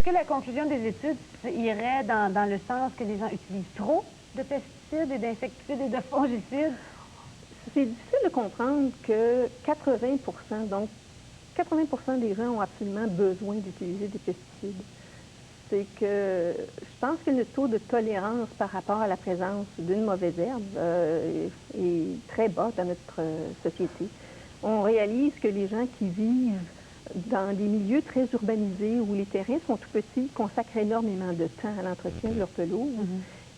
que la conclusion des études irait dans le sens que les gens utilisent trop de pesticides et d'insecticides et de fongicides? C'est difficile de comprendre que 80 des gens ont absolument besoin d'utiliser des pesticides. C'est que je pense que le taux de tolérance par rapport à la présence d'une mauvaise herbe est très bas dans notre société. On réalise que les gens qui vivent dans des milieux très urbanisés où les terrains sont tout petits consacrent énormément de temps à l'entretien de leur pelouse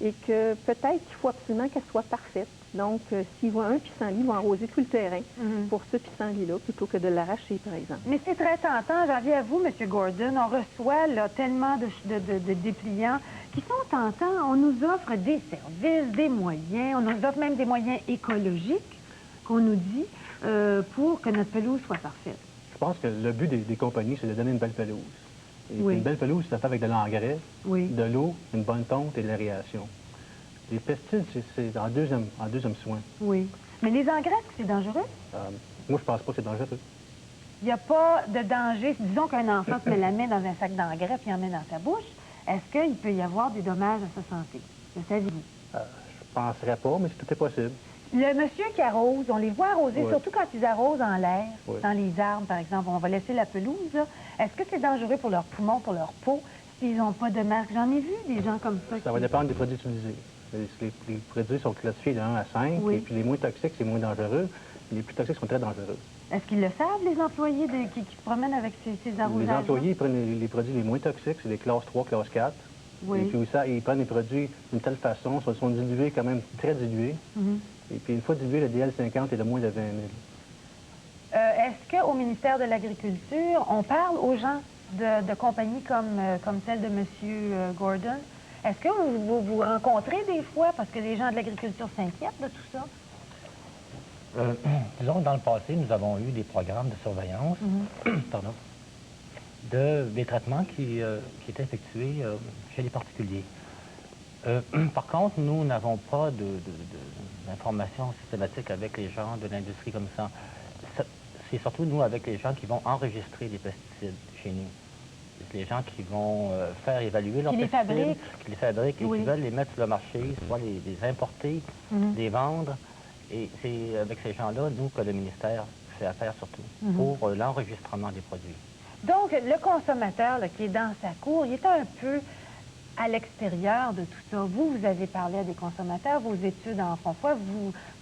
et que peut-être qu'il faut absolument qu'elle soit parfaite. Donc, s'ils voient un pissenlit, ils vont arroser tout le terrain pour ce pissenlit-là plutôt que de l'arracher, par exemple. Mais c'est très tentant. J'en viens à vous, M. Gordon. On reçoit là, tellement de dépliants qui sont tentants. On nous offre des services, des moyens. On nous offre même des moyens écologiques, qu'on nous dit, pour que notre pelouse soit parfaite. Je pense que le but des compagnies, c'est de donner une belle pelouse. Et Oui. une belle pelouse, ça fait avec de l'engrais, de l'eau, une bonne tonte et de l'aération. Les pesticides, c'est en deuxième soin. Oui. Mais les engrais, est-ce que c'est dangereux? Moi, je pense pas que c'est dangereux. Il n'y a pas de danger. Disons qu'un enfant se met la main dans un sac d'engrais puis en met dans sa bouche. Est-ce qu'il peut y avoir des dommages à sa santé? Le saviez-vous? Je penserais pas, mais tout est possible. Le monsieur qui arrose, on les voit arroser, Oui. surtout quand ils arrosent en l'air, Oui. dans les arbres, par exemple. On va laisser la pelouse, là. Est-ce que c'est dangereux pour leurs poumons, pour leur peau, s'ils n'ont pas de masque? J'en ai vu des gens comme ça. Ça va dépendre des produits utilisés. Les produits sont classifiés de 1 à 5, Oui. et puis les moins toxiques, c'est moins dangereux. Les plus toxiques sont très dangereux. Est-ce qu'ils le savent, les employés qui se promènent avec ces arrosages? Les employés ils prennent les produits les moins toxiques, c'est les classes 3, classe 4. Oui. Et puis ça, ils prennent les produits d'une telle façon, ils sont dilués quand même très dilués. Et puis une fois dilué, le DL50 est de moins de 20 000. Est-ce qu'au ministère de l'Agriculture, on parle aux gens de compagnies comme celle de M. Gordon? Est-ce que vous rencontrez des fois, parce que les gens de l'agriculture s'inquiètent de tout ça? Disons que dans le passé, nous avons eu des programmes de surveillance pardon, des traitements qui étaient effectués chez les particuliers. Par contre, nous n'avons pas d'informations systématiques avec les gens de l'industrie comme ça. C'est surtout nous avec les gens qui vont enregistrer les pesticides chez nous. Les gens qui vont faire évaluer leurs pesticides, qui les fabriquent et qui veulent les mettre sur le marché, soit les importer, les vendre. Et c'est avec ces gens-là, nous, que le ministère fait affaire surtout, pour l'enregistrement des produits. Donc, le consommateur là, qui est dans sa cour, il est un peu à l'extérieur de tout ça. Vous avez parlé à des consommateurs, vos études en font foi,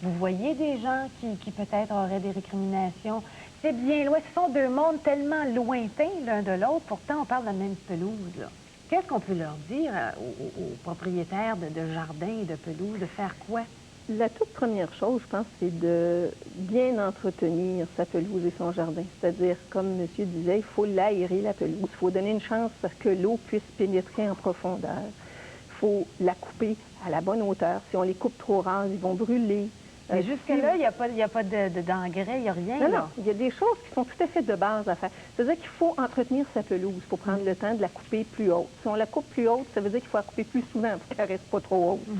vous voyez des gens qui peut-être auraient des récriminations. C'est bien loin, ce sont deux mondes tellement lointains l'un de l'autre, pourtant on parle de la même pelouse. Qu'est-ce qu'on peut leur dire aux propriétaires de jardins et de pelouses, de faire quoi? La toute première chose, je pense, c'est de bien entretenir sa pelouse et son jardin. C'est-à-dire, comme monsieur disait, il faut l'aérer, la pelouse. Il faut donner une chance à ce que l'eau puisse pénétrer en profondeur. Il faut la couper à la bonne hauteur. Si on les coupe trop rases, ils vont brûler. Mais jusque-là, il n'y a pas d'engrais, il n'y a rien. Non, là. non, il y a des choses qui sont tout à fait de base à faire. C'est-à-dire qu'il faut entretenir sa pelouse. Il faut prendre le temps de la couper plus haute. Si on la coupe plus haute, ça veut dire qu'il faut la couper plus souvent pour qu'elle ne reste pas trop haute.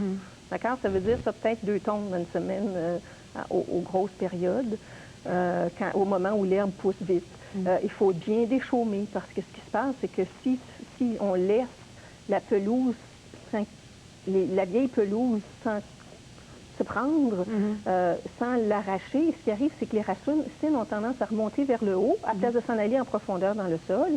D'accord? Ça veut dire ça peut-être 2 tonnes dans une semaine aux grosses périodes, au moment où l'herbe pousse vite. Il faut bien déchaumer parce que ce qui se passe, c'est que si on laisse la pelouse, la vieille pelouse sans se prendre, sans l'arracher, ce qui arrive, c'est que les racines ont tendance à remonter vers le haut à place de s'en aller en profondeur dans le sol.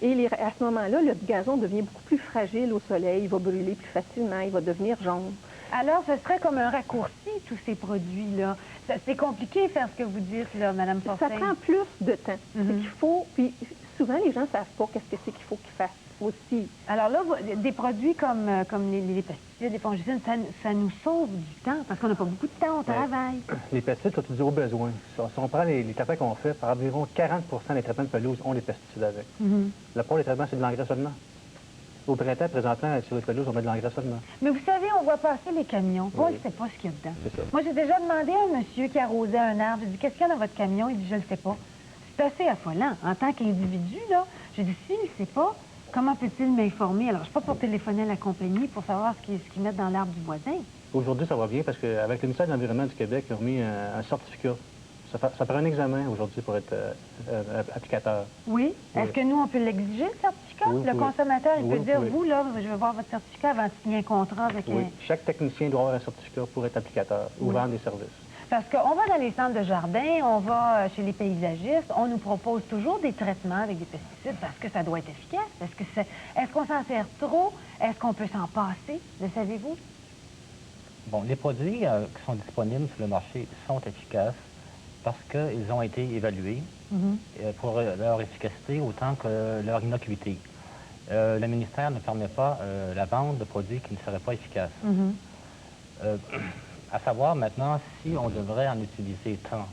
Et à ce moment-là, le gazon devient beaucoup plus fragile au soleil, il va brûler plus facilement, il va devenir jaune. Alors, ce serait comme un raccourci, tous ces produits-là. C'est compliqué de faire ce que vous dites, là, Mme Fortin. Ça prend plus de temps. C'est qu'il faut, puis souvent, les gens ne savent pas qu'est-ce que c'est qu'il faut qu'ils fassent aussi. Alors là, des produits comme les pesticides, les fongicides, ça nous sauve du temps, parce qu'on n'a pas beaucoup de temps au travail. Les pesticides sont toujours au besoin. Si on prend les traitements qu'on fait, par environ 40 des traitements de pelouse ont des pesticides avec. La plupart des traitements, c'est de l'engrais seulement. Au printemps, présentement, sur les pelouses, on met de l'engrais seulement. Mais vous savez, on voit passer les camions. On ne sait pas ce qu'il y a dedans. C'est ça. Moi, j'ai déjà demandé à un monsieur qui arrosait un arbre, j'ai dit, qu'est-ce qu'il y a dans votre camion? Il dit, je ne le sais pas. C'est assez affolant. En tant qu'individu, là, j'ai dit, s'il ne sait pas, comment peut-il m'informer? Alors, je ne suis pas pour téléphoner à la compagnie pour savoir ce qu'ils mettent dans l'arbre du voisin. Aujourd'hui, ça va bien parce qu'avec le ministère de l'Environnement du Québec, ils ont mis un certificat Ça prend un examen aujourd'hui pour être applicateur. Oui. Oui. Est-ce que nous, on peut l'exiger, le certificat? Oui, Le oui. consommateur, il peut Oui, dire, oui. vous, là, je veux voir votre certificat avant de signer un contrat avec Oui. un... Chaque technicien doit avoir un certificat pour être applicateur ou vendre des services. Parce qu'on va dans les centres de jardin, on va chez les paysagistes, on nous propose toujours des traitements avec des pesticides parce que ça doit être efficace. Est-ce qu'on s'en sert trop? Est-ce qu'on peut s'en passer? Le savez-vous? Bon, les produits qui sont disponibles sur le marché sont efficaces parce qu'ils ont été évalués pour leur efficacité autant que leur innocuité. Le ministère ne permet pas la vente de produits qui ne seraient pas efficaces. À savoir maintenant si on devrait en utiliser tant.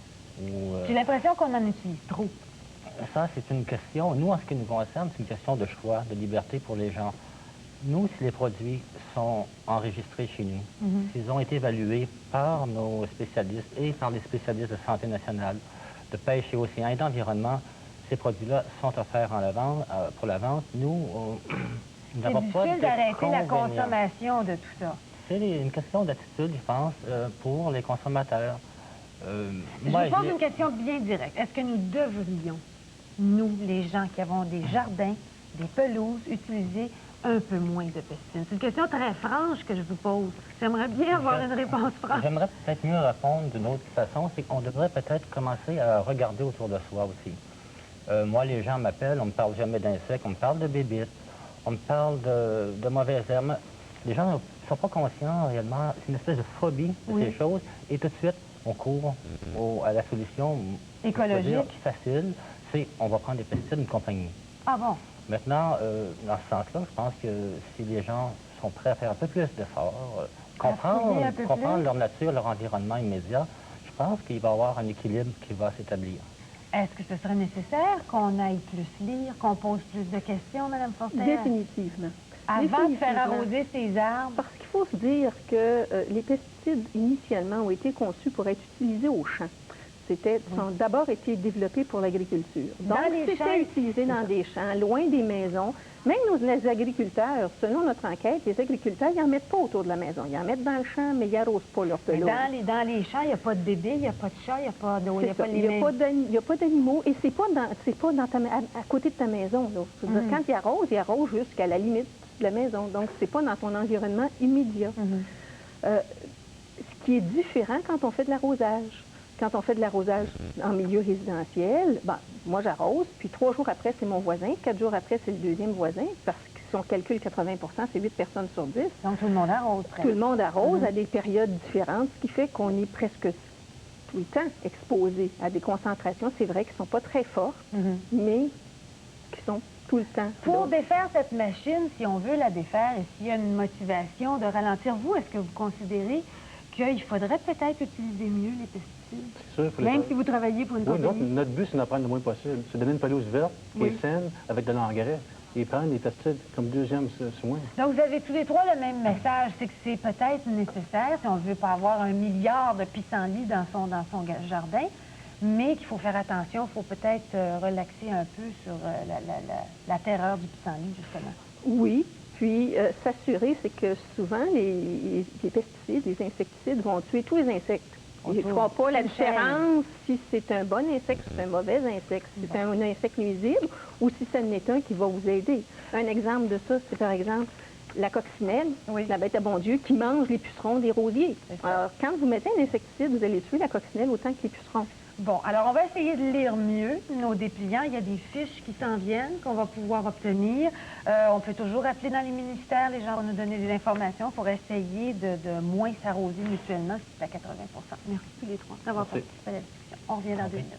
J'ai l'impression qu'on en utilise trop. Ça, c'est une question, nous, en ce qui nous concerne, c'est une question de choix, de liberté pour les gens. Nous, si les produits sont enregistrés chez nous, s'ils ont été évalués par nos spécialistes et par les spécialistes de santé nationale, de pêche et océan et d'environnement, ces produits-là sont offerts pour la vente. Nous, nous n'avons pas de C'est difficile d'arrêter la convénient. consommation de tout ça. C'est une question d'attitude, je pense, pour les consommateurs. Je vous pose une question bien directe. Est-ce que nous devrions, nous, les gens qui avons des jardins, des pelouses, utiliser un peu moins de pesticides? C'est une question très franche que je vous pose. J'aimerais bien avoir une réponse franche. J'aimerais peut-être mieux répondre d'une autre façon, c'est qu'on devrait peut-être commencer à regarder autour de soi aussi. Moi, les gens m'appellent, on me parle jamais d'insectes, on me parle de bébites, on me parle de mauvaises herbes. Les gens ne sont pas conscients réellement, c'est une espèce de phobie de ces choses, et tout de suite, on court à la solution écologique facile, c'est on va prendre des pesticides d'une compagnie. Ah bon? Maintenant, dans ce sens-là, je pense que si les gens sont prêts à faire un peu plus d'efforts, comprendre leur nature, leur environnement immédiat, je pense qu'il va y avoir un équilibre qui va s'établir. Est-ce que ce serait nécessaire qu'on aille plus lire, qu'on pose plus de questions, Mme Forster? Définitivement. Avant de faire arroser ces arbres? Parce qu'il faut se dire que les pesticides, initialement, ont été conçus pour être utilisés au champ. Ont d'abord été développés pour l'agriculture. Donc, c'était utilisé dans des champs, loin des maisons. Même les agriculteurs, selon notre enquête, les agriculteurs, ils n'en mettent pas autour de la maison. Ils en mettent dans le champ, mais ils n'arrosent pas leur pelouse. Dans les champs, il n'y a pas de bébés, il n'y a pas de chat, il n'y a pas d'eau, il n'y a pas de Il n'y a pas d'animaux, et c'est pas à côté de ta maison. Quand ils arrosent jusqu'à la limite de la maison. Donc, c'est pas dans ton environnement immédiat. Ce qui est différent quand on fait de l'arrosage. Quand on fait de l'arrosage en milieu résidentiel, moi j'arrose, puis 3 jours après, c'est mon voisin, 4 jours après, c'est le deuxième voisin, parce que si on calcule 80 c'est 8 personnes sur 10. Donc tout le monde arrose. Tout le monde arrose à des périodes différentes, ce qui fait qu'on est presque tout le temps exposé à des concentrations, c'est vrai, qui ne sont pas très fortes, mais qui sont tout le temps. Pour défaire cette machine, si on veut la défaire, et s'il y a une motivation de ralentir, vous, est-ce que vous considérez qu'il faudrait peut-être utiliser mieux les pesticides? C'est sûr. Même si vous travaillez pour une compagnie? Notre but, c'est d'en prendre le moins possible. C'est de donner une pelouse verte, qui est saine, avec de l'engrais, et prendre des pesticides comme deuxième soin. Donc, vous avez tous les trois le même message, c'est que c'est peut-être nécessaire, si on ne veut pas avoir 1 milliard de pissenlits dans son jardin, mais qu'il faut faire attention, il faut peut-être relaxer un peu sur la terreur du pissenlit, justement. Oui. Puis, s'assurer, c'est que souvent, les pesticides, les insecticides vont tuer tous les insectes. Ils ne feront pas la différence si c'est un bon insecte ou c'est un mauvais insecte, si c'est un insecte nuisible ou si c'est un étain qui va vous aider. Un exemple de ça, c'est par exemple la coccinelle, la bête à bon Dieu, qui mange les pucerons des rosiers. Alors, quand vous mettez un insecticide, vous allez tuer la coccinelle autant que les pucerons. Bon, alors on va essayer de lire mieux nos dépliants. Il y a des fiches qui s'en viennent, qu'on va pouvoir obtenir. On peut toujours appeler dans les ministères, les gens vont nous donner des informations pour essayer de moins s'arroser mutuellement si c'est à 80 %. Merci tous les trois d'avoir participé à la discussion. On revient dans 2 minutes.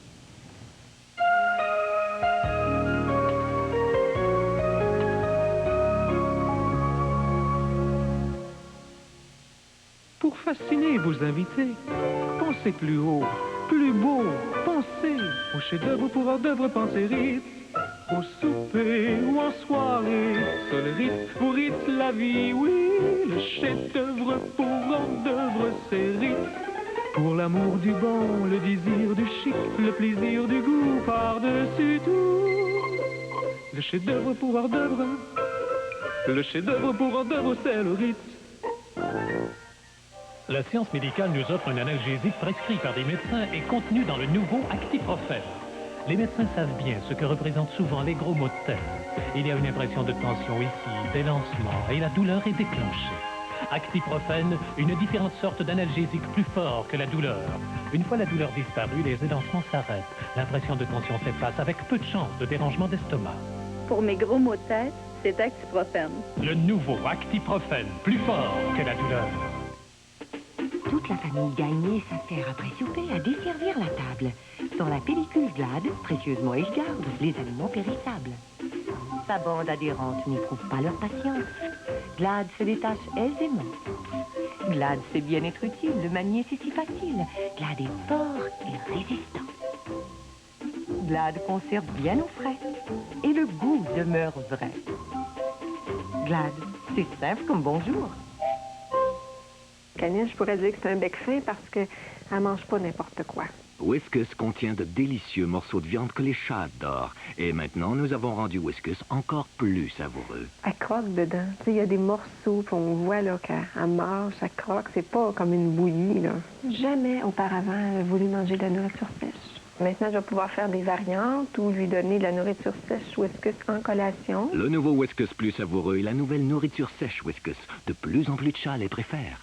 Pour fasciner vos invités, pensez plus haut, plus beau, pensez au chef-d'œuvre pour hors-d'œuvre, pensez Ritz. Au souper ou en soirée, seul Ritz pour Ritz la vie, oui. Le chef-d'œuvre pour hors-d'œuvre, c'est Ritz. Pour l'amour du bon, le désir du chic, le plaisir du goût par-dessus tout. Le chef-d'œuvre pour hors-d'œuvre, le chef-d'œuvre pour hors-d'œuvre, c'est le Ritz. La science médicale nous offre un analgésique prescrit par des médecins et contenu dans le nouveau Actiprofène. Les médecins savent bien ce que représentent souvent les gros maux de tête. Il y a une impression de tension ici, des lancements, et la douleur est déclenchée. Actiprofène, une différente sorte d'analgésique plus fort que la douleur. Une fois la douleur disparue, les élancements s'arrêtent. L'impression de tension s'efface avec peu de chance de dérangement d'estomac. Pour mes gros maux de tête, c'est Actiprofène. Le nouveau Actiprofène, plus fort que la douleur. Toute la famille Gagné s'affaire après souper à desservir la table. Sur la pellicule Glad, précieusement elle garde les aliments périssables. Sa bande adhérente n'éprouve pas leur patience. Glad se détache aisément. Glad sait bien être utile, le manier c'est si facile. Glad est fort et résistant. Glad conserve bien au frais et le goût demeure vrai. Glad, c'est simple comme bonjour. Canine, je pourrais dire que c'est un bec fin parce qu'elle ne mange pas n'importe quoi. Whiskus contient de délicieux morceaux de viande que les chats adorent. Et maintenant, nous avons rendu Whiskus encore plus savoureux. Elle croque dedans. Tu sais, il y a des morceaux, puis on voit là qu'elle mange, elle croque. C'est pas comme une bouillie, là. Jamais auparavant, elle a voulu manger de la nourriture sèche. Maintenant, je vais pouvoir faire des variantes ou lui donner de la nourriture sèche Whiskus en collation. Le nouveau Whiskus plus savoureux et la nouvelle nourriture sèche Whiskus. De plus en plus de chats les préfèrent.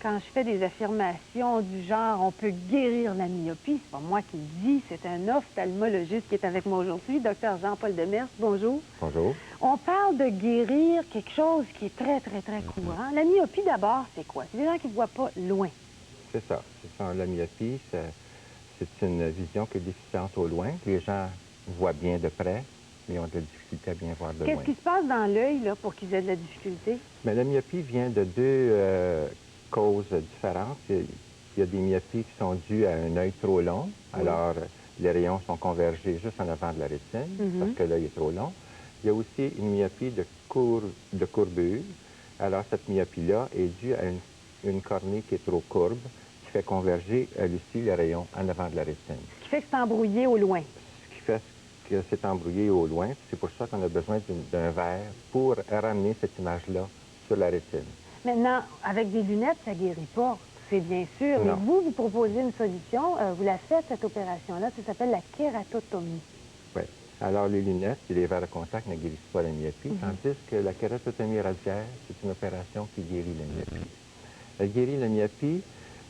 Quand je fais des affirmations du genre « on peut guérir la myopie », c'est pas moi qui le dis, c'est un ophtalmologiste qui est avec moi aujourd'hui, Dr Jean-Paul Demers. Bonjour. Bonjour. On parle de guérir quelque chose qui est très, très, très courant. La myopie, d'abord, c'est quoi? C'est des gens qui ne voient pas loin. C'est ça. La myopie, c'est une vision qui est déficiente au loin. Les gens voient bien de près, mais ont de la difficulté à bien voir de loin. Qu'est-ce qui se passe dans l'œil là pour qu'ils aient de la difficulté? Mais la myopie vient de deux causes différentes. Il y a des myopies qui sont dues à un œil trop long. Oui. Alors, les rayons sont convergés juste en avant de la rétine, parce que l'œil est trop long. Il y a aussi une myopie de courbure. Alors, cette myopie-là est due à une cornée qui est trop courbe, qui fait converger, elle aussi, les rayons en avant de la rétine. Ce qui fait que c'est embrouillé au loin. Ce qui fait que c'est embrouillé au loin. C'est pour ça qu'on a besoin d'un verre pour ramener cette image-là sur la rétine. Maintenant, avec des lunettes, ça ne guérit pas, c'est bien sûr. Non. Mais vous proposez une solution. Vous la faites, cette opération-là. Ça s'appelle la kératotomie. Oui. Alors, les lunettes et les verres de contact ne guérissent pas la myopie, tandis que la kératotomie radiaire, c'est une opération qui guérit la myopie. Elle guérit la myopie.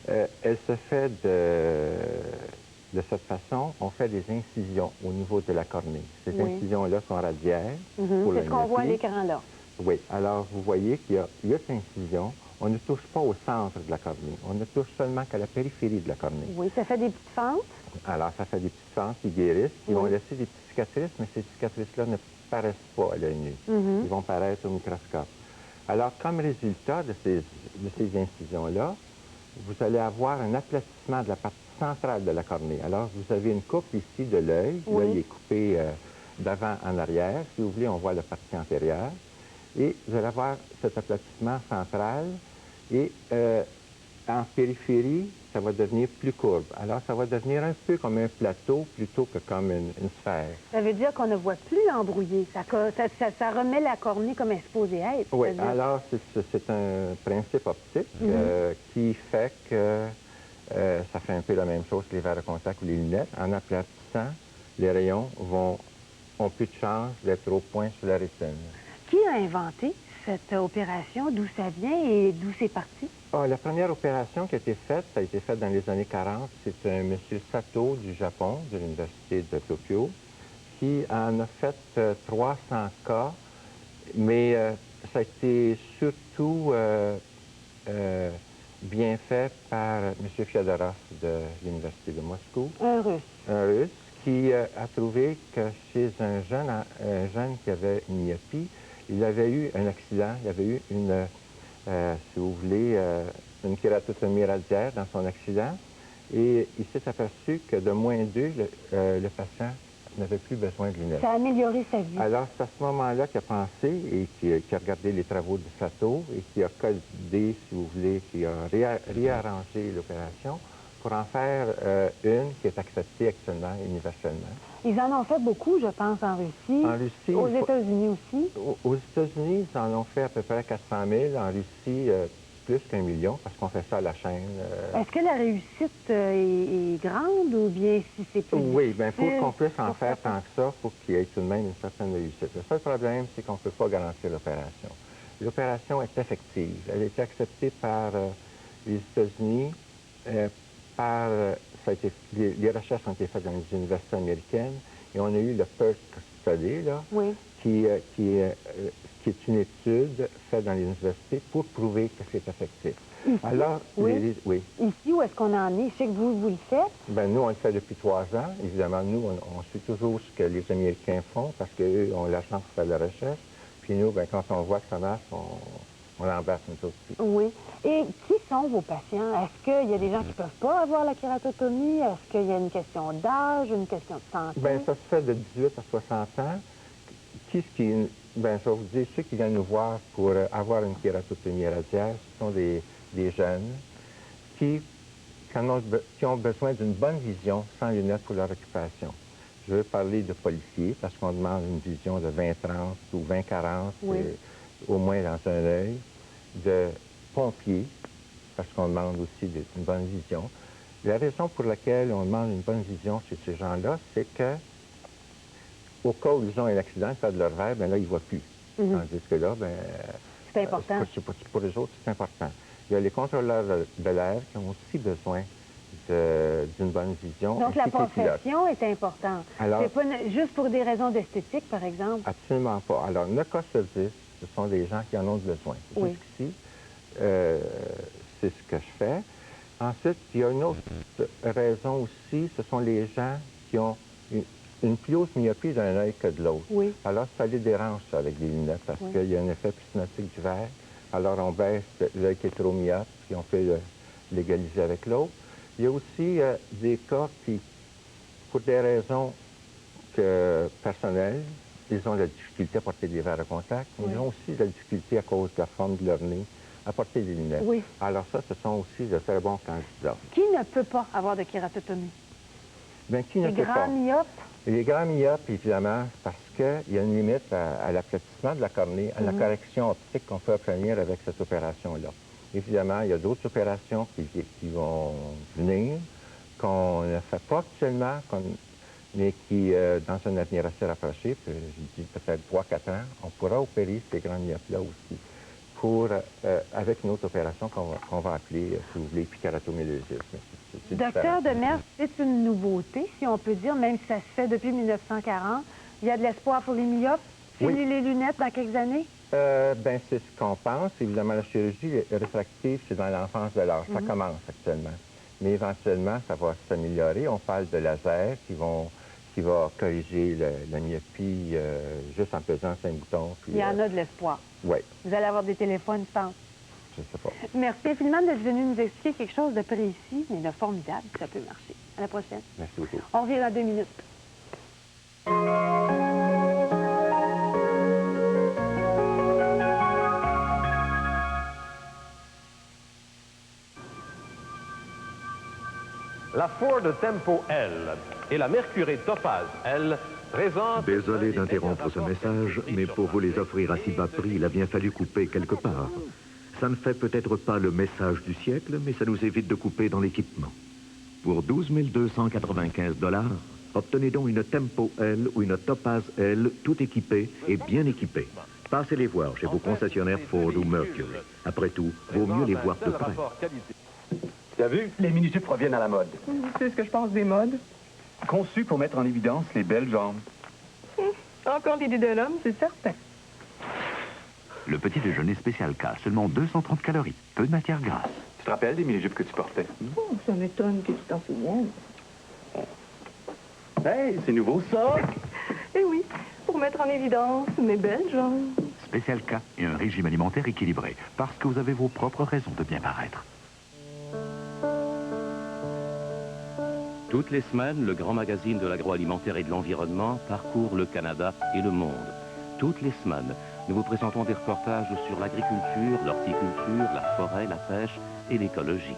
Elle se fait de cette façon. On fait des incisions au niveau de la cornée. Ces incisions-là sont radiaires pour la myopie. C'est ce qu'on voit à l'écran, là. Oui. Alors, vous voyez qu'il y a cette incision. On ne touche pas au centre de la cornée. On ne touche seulement qu'à la périphérie de la cornée. Oui, ça fait des petites fentes. Alors, ça fait des petites fentes qui guérissent. Ils vont laisser des petites cicatrices, mais ces cicatrices-là ne paraissent pas à l'œil nu. Ils vont paraître au microscope. Alors, comme résultat de ces incisions-là, vous allez avoir un aplatissement de la partie centrale de la cornée. Alors, vous avez une coupe ici de l'œil. L'œil est coupé d'avant en arrière. Si vous voulez, on voit la partie antérieure. Et vous allez avoir cet aplatissement central. Et en périphérie, ça va devenir plus courbe. Alors, ça va devenir un peu comme un plateau plutôt que comme une sphère. Ça veut dire qu'on ne voit plus embrouillé. Ça remet la cornée comme elle est supposée être. Oui, alors c'est un principe optique qui fait que ça fait un peu la même chose que les verres de contact ou les lunettes. En aplatissant, les rayons ont plus de chance d'être au point sur la rétine. Qui a inventé cette opération? D'où ça vient et d'où c'est parti? La première opération qui a été faite, ça a été fait dans les années 40. C'est un monsieur Sato du Japon, de l'Université de Tokyo, qui en a fait 300 cas, mais ça a été surtout bien fait par M. Fyodorov de l'Université de Moscou. Un Russe. Un Russe qui a trouvé que chez un jeune qui avait une myopie, il avait eu un accident, il avait eu une, si vous voulez, une kératotomie radiaire dans son accident. Et il s'est aperçu que de -2, le patient n'avait plus besoin de lunettes. Ça a amélioré sa vie. Alors, c'est à ce moment-là qu'il a pensé et qui a regardé les travaux de Sato et qui a codé, si vous voulez, qui a réarrangé l'opération pour en faire une qui est acceptée actuellement universellement. Ils en ont fait beaucoup, je pense, en Russie. En Russie, aux États-Unis aussi. Aux États-Unis, ils en ont fait à peu près 400 000. En Russie, plus qu'1 million, parce qu'on fait ça à la chaîne. Est-ce que la réussite est grande ou bien si c'est plus Oui, bien, il faut qu'on puisse en pour faire ça? tant que ça, il faut qu'il y ait tout de même une certaine réussite. Le seul problème, c'est qu'on ne peut pas garantir l'opération. L'opération est effective. Elle a été acceptée par les États-Unis, les recherches ont été faites dans les universités américaines, et on a eu le PERT Study, là, Oui. qui est une étude faite dans les universités pour prouver que c'est effectif. Ici? Alors, Oui. oui. Ici, où est-ce qu'on en est? Je sais que vous le faites. Bien, nous, on le fait depuis 3 ans. Évidemment, nous, on suit toujours ce que les Américains font parce qu'eux ont l'argent pour faire la recherche. Puis nous, bien, quand on voit que ça marche, on l'embrasse nous autres aussi. Oui. Et qui sont vos patients? Est-ce qu'il y a des gens qui ne peuvent pas avoir la kératotomie? Est-ce qu'il y a une question d'âge, une question de santé? Bien, ça se fait de 18 à 60 ans. Bien, je vais vous dire, ceux qui viennent nous voir pour avoir une kératotomie radiaire, ce sont des jeunes qui ont besoin d'une bonne vision sans lunettes pour leur occupation. Je veux parler de policiers, parce qu'on demande une vision de 20-30 ou 20-40, oui. au moins dans un œil. De pompiers, parce qu'on demande aussi une bonne vision. La raison pour laquelle on demande une bonne vision chez ces gens-là, c'est que au cas où ils ont un accident, ils perdent leur verre, bien là, ils ne voient plus. Tandis que là, bien... C'est important. Pour les autres, c'est important. Il y a les contrôleurs de l'air qui ont aussi besoin d'une bonne vision. Donc, la profession est importante. C'est pas juste pour des raisons d'esthétique, par exemple? Absolument pas. Alors, 9 cas sur 10, ce sont des gens qui en ont besoin. Oui. Jusqu'ici, c'est ce que je fais. Ensuite, il y a une autre raison aussi, ce sont les gens qui ont une plus haute myopie d'un œil que de l'autre. Oui. Alors, ça les dérange, ça, avec des lunettes, parce qu'il y a un effet prismatique du verre. Alors, on baisse l'œil qui est trop myope, puis on peut l'égaliser avec l'autre. Il y a aussi des cas qui, pour des raisons personnelles, ils ont la difficulté à porter des verres à contact, mais ils ont aussi la difficulté à cause de la forme de leur nez à porter des lunettes. Oui. Alors ça, ce sont aussi de très bons candidats. Qui ne peut pas avoir de kératotomie? Bien, qui ne peut pas? Les grands myopes? Les grands myopes, évidemment, parce qu'il y a une limite à l'aplatissement de la cornée, à la correction optique qu'on peut obtenir avec cette opération-là. Évidemment, il y a d'autres opérations qui vont venir, qu'on ne fait pas actuellement, mais qui, dans un avenir assez rapproché, je dis peut-être 3-4 ans, on pourra opérer ces grands myopes-là aussi, avec une autre opération qu'on va appeler, si vous voulez, kératomélégisme. Docteur Demers, c'est une nouveauté, si on peut dire, même si ça se fait depuis 1940. Il y a de l'espoir pour les myopes? Fini les lunettes dans quelques années? Bien, c'est ce qu'on pense. Évidemment, la chirurgie réfractive, c'est dans l'enfance de l'âge. Ça commence actuellement. Mais éventuellement, ça va s'améliorer. On parle de laser qui va corriger la myopie juste en pesant 5 boutons. Puis, il y en a de l'espoir. Oui. Vous allez avoir des téléphones, je pense. Je sais pas. Merci infiniment d'être venu nous expliquer quelque chose de précis, mais de formidable. Ça peut marcher. À la prochaine. Merci beaucoup. On revient dans 2 minutes. La Ford Tempo L et la Mercury Topaz L présentent... Désolé d'interrompre ce message, mais pour vous les offrir à si bas prix, il a bien fallu couper quelque part. Ça ne fait peut-être pas le message du siècle, mais ça nous évite de couper dans l'équipement. Pour 12 295 $, obtenez donc une Tempo L ou une Topaz L, tout équipée et bien équipée. Passez les voir chez vos concessionnaires Ford ou Mercury. Après tout, vaut mieux les voir de près. T'as vu? Les mini-jupes reviennent à la mode. C'est ce que je pense des modes. Conçus pour mettre en évidence les belles jambes. Encore l'idée de l'homme, c'est certain. Le petit déjeuner spécial K, seulement 230 calories, peu de matière grasse. Tu te rappelles des mini-jupes que tu portais? Ça m'étonne que tu t'en souviennes. Hey, c'est nouveau ça! Eh oui, pour mettre en évidence mes belles jambes. Spécial K et un régime alimentaire équilibré, parce que vous avez vos propres raisons de bien paraître. Toutes les semaines, le grand magazine de l'agroalimentaire et de l'environnement parcourt le Canada et le monde. Toutes les semaines, nous vous présentons des reportages sur l'agriculture, l'horticulture, la forêt, la pêche et l'écologie.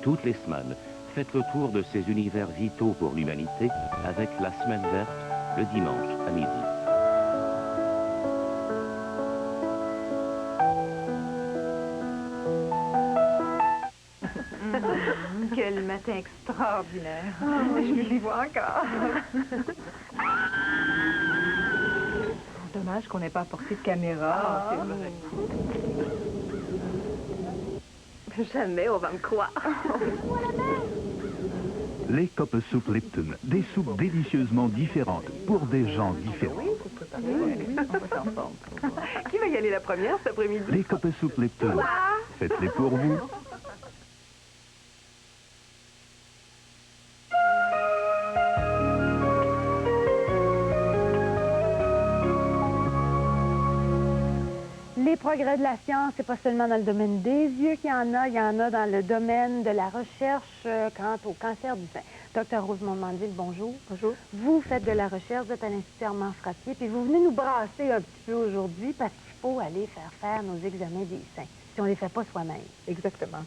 Toutes les semaines, faites le tour de ces univers vitaux pour l'humanité avec la Semaine verte, le dimanche à midi. Quel matin extraordinaire. Je l'y vois encore. Dommage qu'on n'ait pas apporté de caméra. C'est vrai. Jamais on va me croire. Les Coppe Soupe Lipton, des soupes délicieusement différentes pour des gens différents. Qui va y aller la première cet après-midi? Les Coppe Soupe Lipton, faites-les pour vous. Les progrès de la science, c'est pas seulement dans le domaine des yeux qu'il y en a, il y en a dans le domaine de la recherche quant au cancer du sein. Dr Rosemont Mandeville, bonjour. Bonjour. Vous faites de la recherche, vous êtes à l'Institut Armand Frappier, puis vous venez nous brasser un petit peu aujourd'hui parce qu'il faut aller faire nos examens des seins, si on ne les fait pas soi-même. Exactement.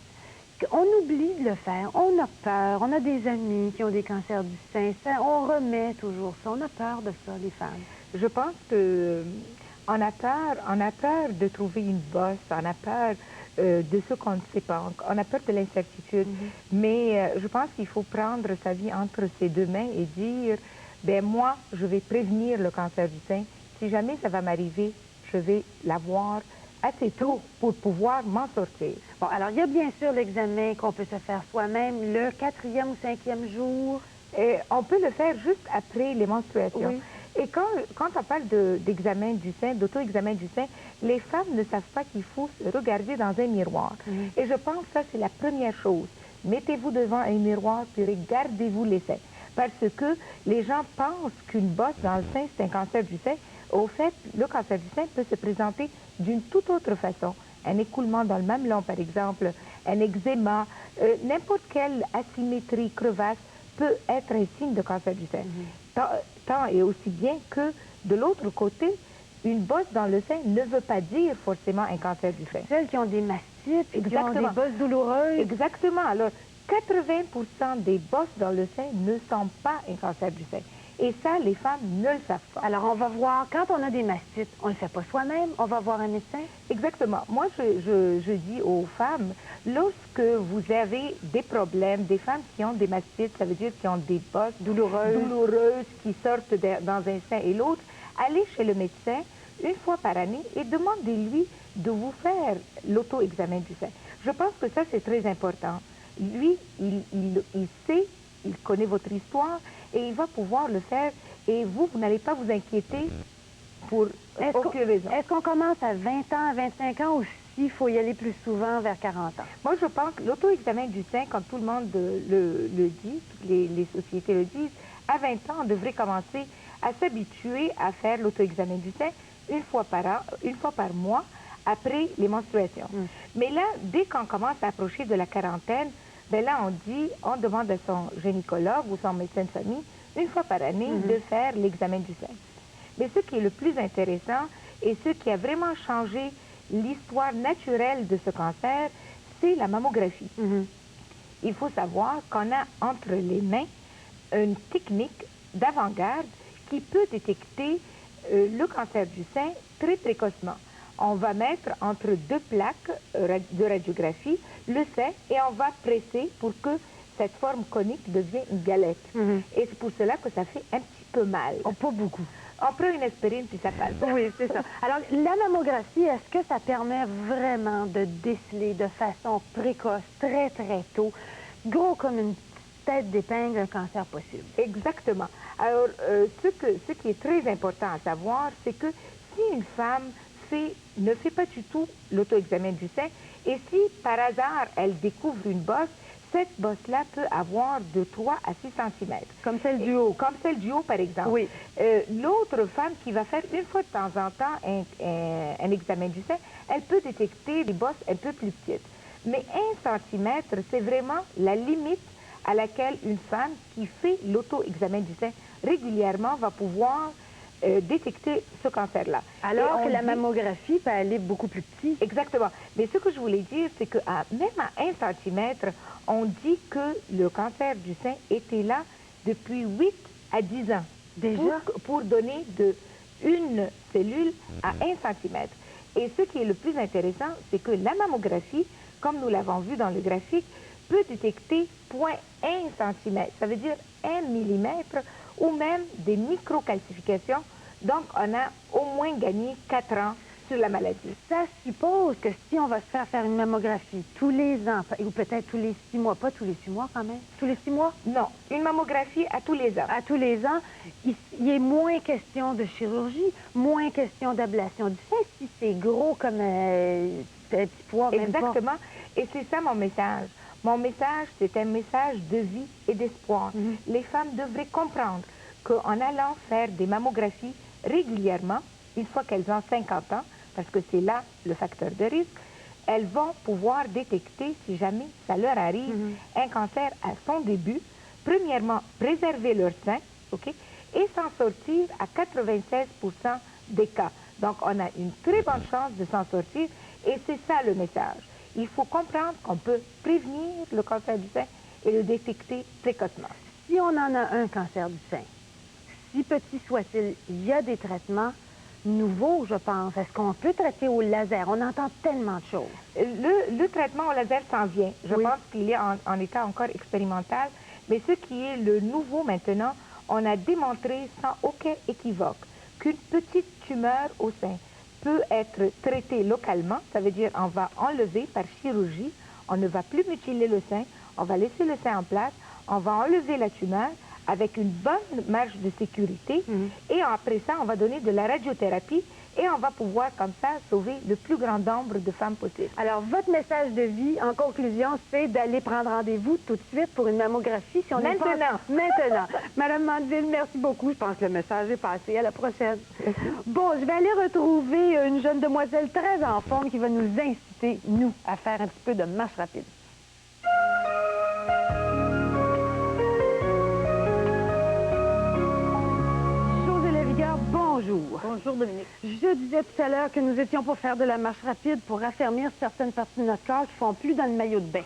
On oublie de le faire, on a peur, on a des amis qui ont des cancers du sein, on remet toujours ça, on a peur de ça, les femmes. Je pense que on a peur de trouver une bosse, on a peur de ce qu'on ne sait pas, on a peur de l'incertitude. Mais je pense qu'il faut prendre sa vie entre ses deux mains et dire, ben moi, je vais prévenir le cancer du sein. Si jamais ça va m'arriver, je vais l'avoir assez tôt pour pouvoir m'en sortir. Bon, alors il y a bien sûr l'examen qu'on peut se faire soi-même le 4e ou 5e jour. On peut le faire juste après les menstruations. Oui. Et quand on parle d'examen du sein, d'auto-examen du sein, les femmes ne savent pas qu'il faut se regarder dans un miroir. Et je pense que ça, c'est la première chose. Mettez-vous devant un miroir, puis regardez-vous les seins. Parce que les gens pensent qu'une bosse dans le sein, c'est un cancer du sein. Au fait, le cancer du sein peut se présenter d'une toute autre façon. Un écoulement dans le mamelon, par exemple, un eczéma, n'importe quelle asymétrie, crevasse peut être un signe de cancer du sein. Tant et aussi bien que, de l'autre côté, une bosse dans le sein ne veut pas dire forcément un cancer du sein. Celles qui ont des mastites, qui ont des bosses douloureuses. Exactement. Alors, 80% des bosses dans le sein ne sont pas un cancer du sein. Et ça, les femmes ne le savent pas. Alors, on va voir, quand on a des mastites, on ne le fait pas soi-même, on va voir un médecin? Exactement. Moi, je dis aux femmes, lorsque vous avez des problèmes, des femmes qui ont des mastites, ça veut dire qui ont des bosses douloureuses qui sortent dans un sein et l'autre, allez chez le médecin une fois par année et demandez-lui de vous faire l'auto-examen du sein. Je pense que ça, c'est très important. Lui, il sait, il connaît votre histoire et il va pouvoir le faire. Et vous n'allez pas vous inquiéter pour aucune raison. Est-ce qu'on commence à 20 ans, à 25 ans ou s'il faut y aller plus souvent vers 40 ans? Moi, je pense que l'auto-examen du sein, quand tout le monde le dit, les sociétés le disent, à 20 ans, on devrait commencer à s'habituer à faire l'auto-examen du sein une fois par mois, après les menstruations. Mais là, dès qu'on commence à approcher de la quarantaine, ben là, on demande à son gynécologue ou son médecin de famille, une fois par année, de faire l'examen du sein. Mais ce qui est le plus intéressant et ce qui a vraiment changé l'histoire naturelle de ce cancer, c'est la mammographie. Il faut savoir qu'on a entre les mains une technique d'avant-garde qui peut détecter le cancer du sein très précocement. On va mettre entre deux plaques de radiographie le sein et on va presser pour que cette forme conique devienne une galette. Et c'est pour cela que ça fait un petit peu mal. Oh, pas beaucoup. On prend une aspirine puis ça passe. Oui, c'est ça. Alors, la mammographie, est-ce que ça permet vraiment de déceler de façon précoce, très, très tôt, gros comme une tête d'épingle, un cancer possible? Exactement. Alors, ce qui est très important à savoir, c'est que si une femme ne fait pas du tout l'auto-examen du sein, et si par hasard elle découvre une bosse, cette bosse-là peut avoir de 3 à 6 cm. Comme celle du haut. Comme celle du haut, par exemple. Oui. L'autre femme qui va faire une fois de temps en temps un examen du sein, elle peut détecter des bosses un peu plus petites. Mais 1 cm, c'est vraiment la limite à laquelle une femme qui fait l'auto-examen du sein régulièrement va pouvoir détecter ce cancer-là. Alors que la mammographie peut aller beaucoup plus petit. Exactement. Mais ce que je voulais dire, c'est que même à 1 centimètre, on dit que le cancer du sein était là depuis 8 à 10 ans. Déjà? Pour donner de une cellule à 1 centimètre. Et ce qui est le plus intéressant, c'est que la mammographie, comme nous l'avons vu dans le graphique, peut détecter 0,1 centimètre. Ça veut dire 1 millimètre ou même des microcalcifications. Donc, on a au moins gagné 4 ans sur la maladie. Ça suppose que si on va se faire une mammographie tous les ans, ou peut-être tous les 6 mois, pas tous les 6 mois quand même, tous les 6 mois? Non, une mammographie à tous les ans. À tous les ans, il est moins question de chirurgie, moins question d'ablation du sein, si c'est gros comme un petit poids. Exactement, et c'est ça mon message. Mon message, c'est un message de vie et d'espoir. Les femmes devraient comprendre qu'en allant faire des mammographies régulièrement, une fois qu'elles ont 50 ans, parce que c'est là le facteur de risque, elles vont pouvoir détecter, si jamais ça leur arrive, un cancer à son début. Premièrement, préserver leur sein, OK, et s'en sortir à 96% des cas. Donc, on a une très bonne chance de s'en sortir, et c'est ça le message. Il faut comprendre qu'on peut prévenir le cancer du sein et le détecter précocement. Si on en a un cancer du sein, si petit soit-il, il y a des traitements nouveau, je pense. Est-ce qu'on peut traiter au laser? On entend tellement de choses. Le traitement au laser s'en vient. Je pense qu'il est en état encore expérimental. Mais ce qui est le nouveau maintenant, on a démontré sans aucun équivoque qu'une petite tumeur au sein peut être traitée localement. Ça veut dire on va enlever par chirurgie. On ne va plus mutiler le sein. On va laisser le sein en place. On va enlever la tumeur avec une bonne marge de sécurité. Et après ça, on va donner de la radiothérapie et on va pouvoir comme ça sauver le plus grand nombre de femmes possible. Alors, votre message de vie, en conclusion, c'est d'aller prendre rendez-vous tout de suite pour une mammographie. Si on Maintenant. Maintenant. Madame Mandeville, merci beaucoup. Je pense que le message est passé. À la prochaine. Bon, je vais aller retrouver une jeune demoiselle très en forme qui va nous inciter, nous, à faire un petit peu de marche rapide. Bonjour. Bonjour, Dominique. Je disais tout à l'heure que nous étions pour faire de la marche rapide pour raffermir certaines parties de notre corps qui ne font plus dans le maillot de bain.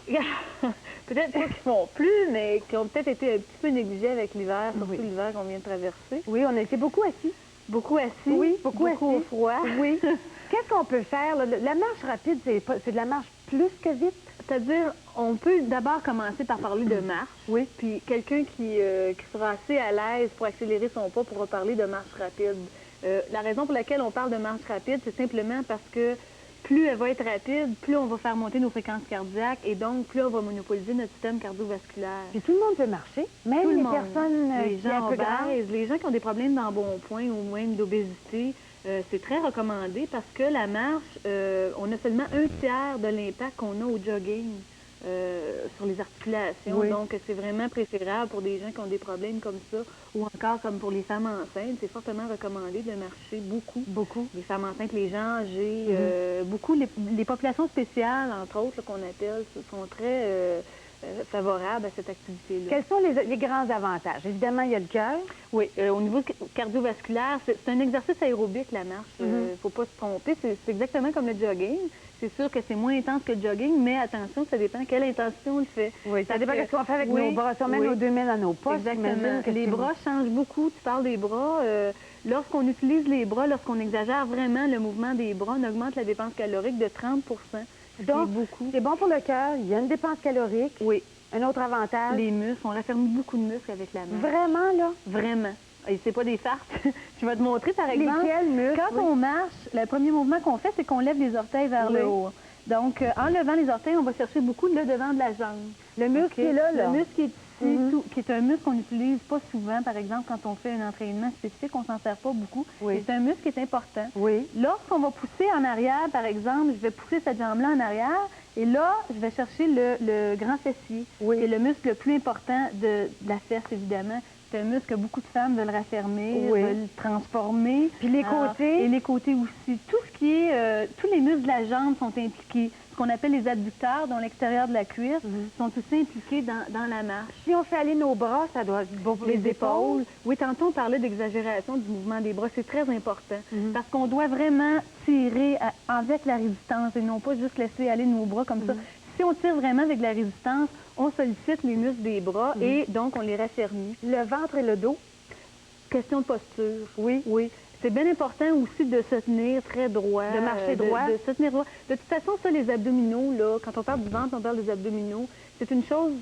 Peut-être pas qu'ils font plus, mais qui ont peut-être été un petit peu négligés avec l'hiver, surtout l'hiver qu'on vient de traverser. Oui, on a été beaucoup assis. Beaucoup assis. Oui, beaucoup assis. Au froid. Oui. Qu'est-ce qu'on peut faire? Là? La marche rapide, c'est de la marche plus que vite? C'est-à-dire, on peut d'abord commencer par parler de marche. Oui. Puis quelqu'un qui sera assez à l'aise pour accélérer son pas pourra parler de marche rapide. La raison pour laquelle on parle de marche rapide, c'est simplement parce que plus elle va être rapide, plus on va faire monter nos fréquences cardiaques et donc plus on va monopoliser notre système cardiovasculaire. Puis tout le monde peut marcher, même tout les le monde. personnes les gens obèses, les gens qui ont des problèmes d'embonpoint ou même d'obésité, c'est très recommandé parce que la marche, on a seulement 1/3 de l'impact qu'on a au jogging sur les articulations. Oui. Donc, c'est vraiment préférable pour des gens qui ont des problèmes comme ça ou encore comme pour les femmes enceintes. C'est fortement recommandé de marcher beaucoup. Beaucoup. Les femmes enceintes, les gens âgés, beaucoup. Les populations spéciales, entre autres, qu'on appelle, sont très favorables à cette activité-là. Quels sont les grands avantages? Évidemment, il y a le cœur. Oui, au niveau cardiovasculaire, c'est un exercice aérobique, la marche. Il ne faut pas se tromper. C'est exactement comme le jogging. C'est sûr que c'est moins intense que le jogging, mais attention, ça dépend quelle intention on le fait. Oui, ça dépend de ce qu'on fait avec nos bras. Si on met nos 2 mains dans nos poches, exactement. Les bras changent beaucoup. Tu parles des bras. Lorsqu'on utilise les bras, lorsqu'on exagère vraiment le mouvement des bras, on augmente la dépense calorique de 30 Donc, c'est bon pour le cœur. Il y a une dépense calorique. Oui. Un autre avantage. Les muscles. On raffermit beaucoup de muscles avec la marche. Vraiment, là? Vraiment. Et c'est pas des farces. Je vais te montrer, par exemple. Lesquels muscles? Quand on marche, le premier mouvement qu'on fait, c'est qu'on lève les orteils vers le haut. Donc, en levant les orteils, on va chercher beaucoup le devant de la jambe. Le muscle qui est là, là. Le muscle qui est ici, qui est un muscle qu'on n'utilise pas souvent. Par exemple, quand on fait un entraînement spécifique, on s'en sert pas beaucoup. C'est un muscle qui est important. Oui. Lorsqu'on va pousser en arrière, par exemple, je vais pousser cette jambe-là en arrière. Et là, je vais chercher le grand fessier, qui est le muscle le plus important de la fesse, évidemment. C'est un muscle que beaucoup de femmes veulent raffermir, veulent transformer. Puis les côtés. Et les côtés aussi. Tout ce qui est... tous les muscles de la jambe sont impliqués. ce qu'on appelle les abducteurs, dont l'extérieur de la cuisse, sont aussi impliqués dans la marche. Si on fait aller nos bras, ça doit être bon pour les épaules. Oui, tantôt on parlait d'exagération du mouvement des bras. C'est très important parce qu'on doit vraiment tirer avec la résistance et non pas juste laisser aller nos bras comme ça. Si on tire vraiment avec la résistance, on sollicite les muscles des bras et donc on les raffermit. Le ventre et le dos? Question de posture. Oui. Oui. C'est bien important aussi de se tenir très droit. De marcher droit? De se tenir droit. De toute façon, ça, les abdominaux, là, quand on parle du ventre, on parle des abdominaux. C'est une chose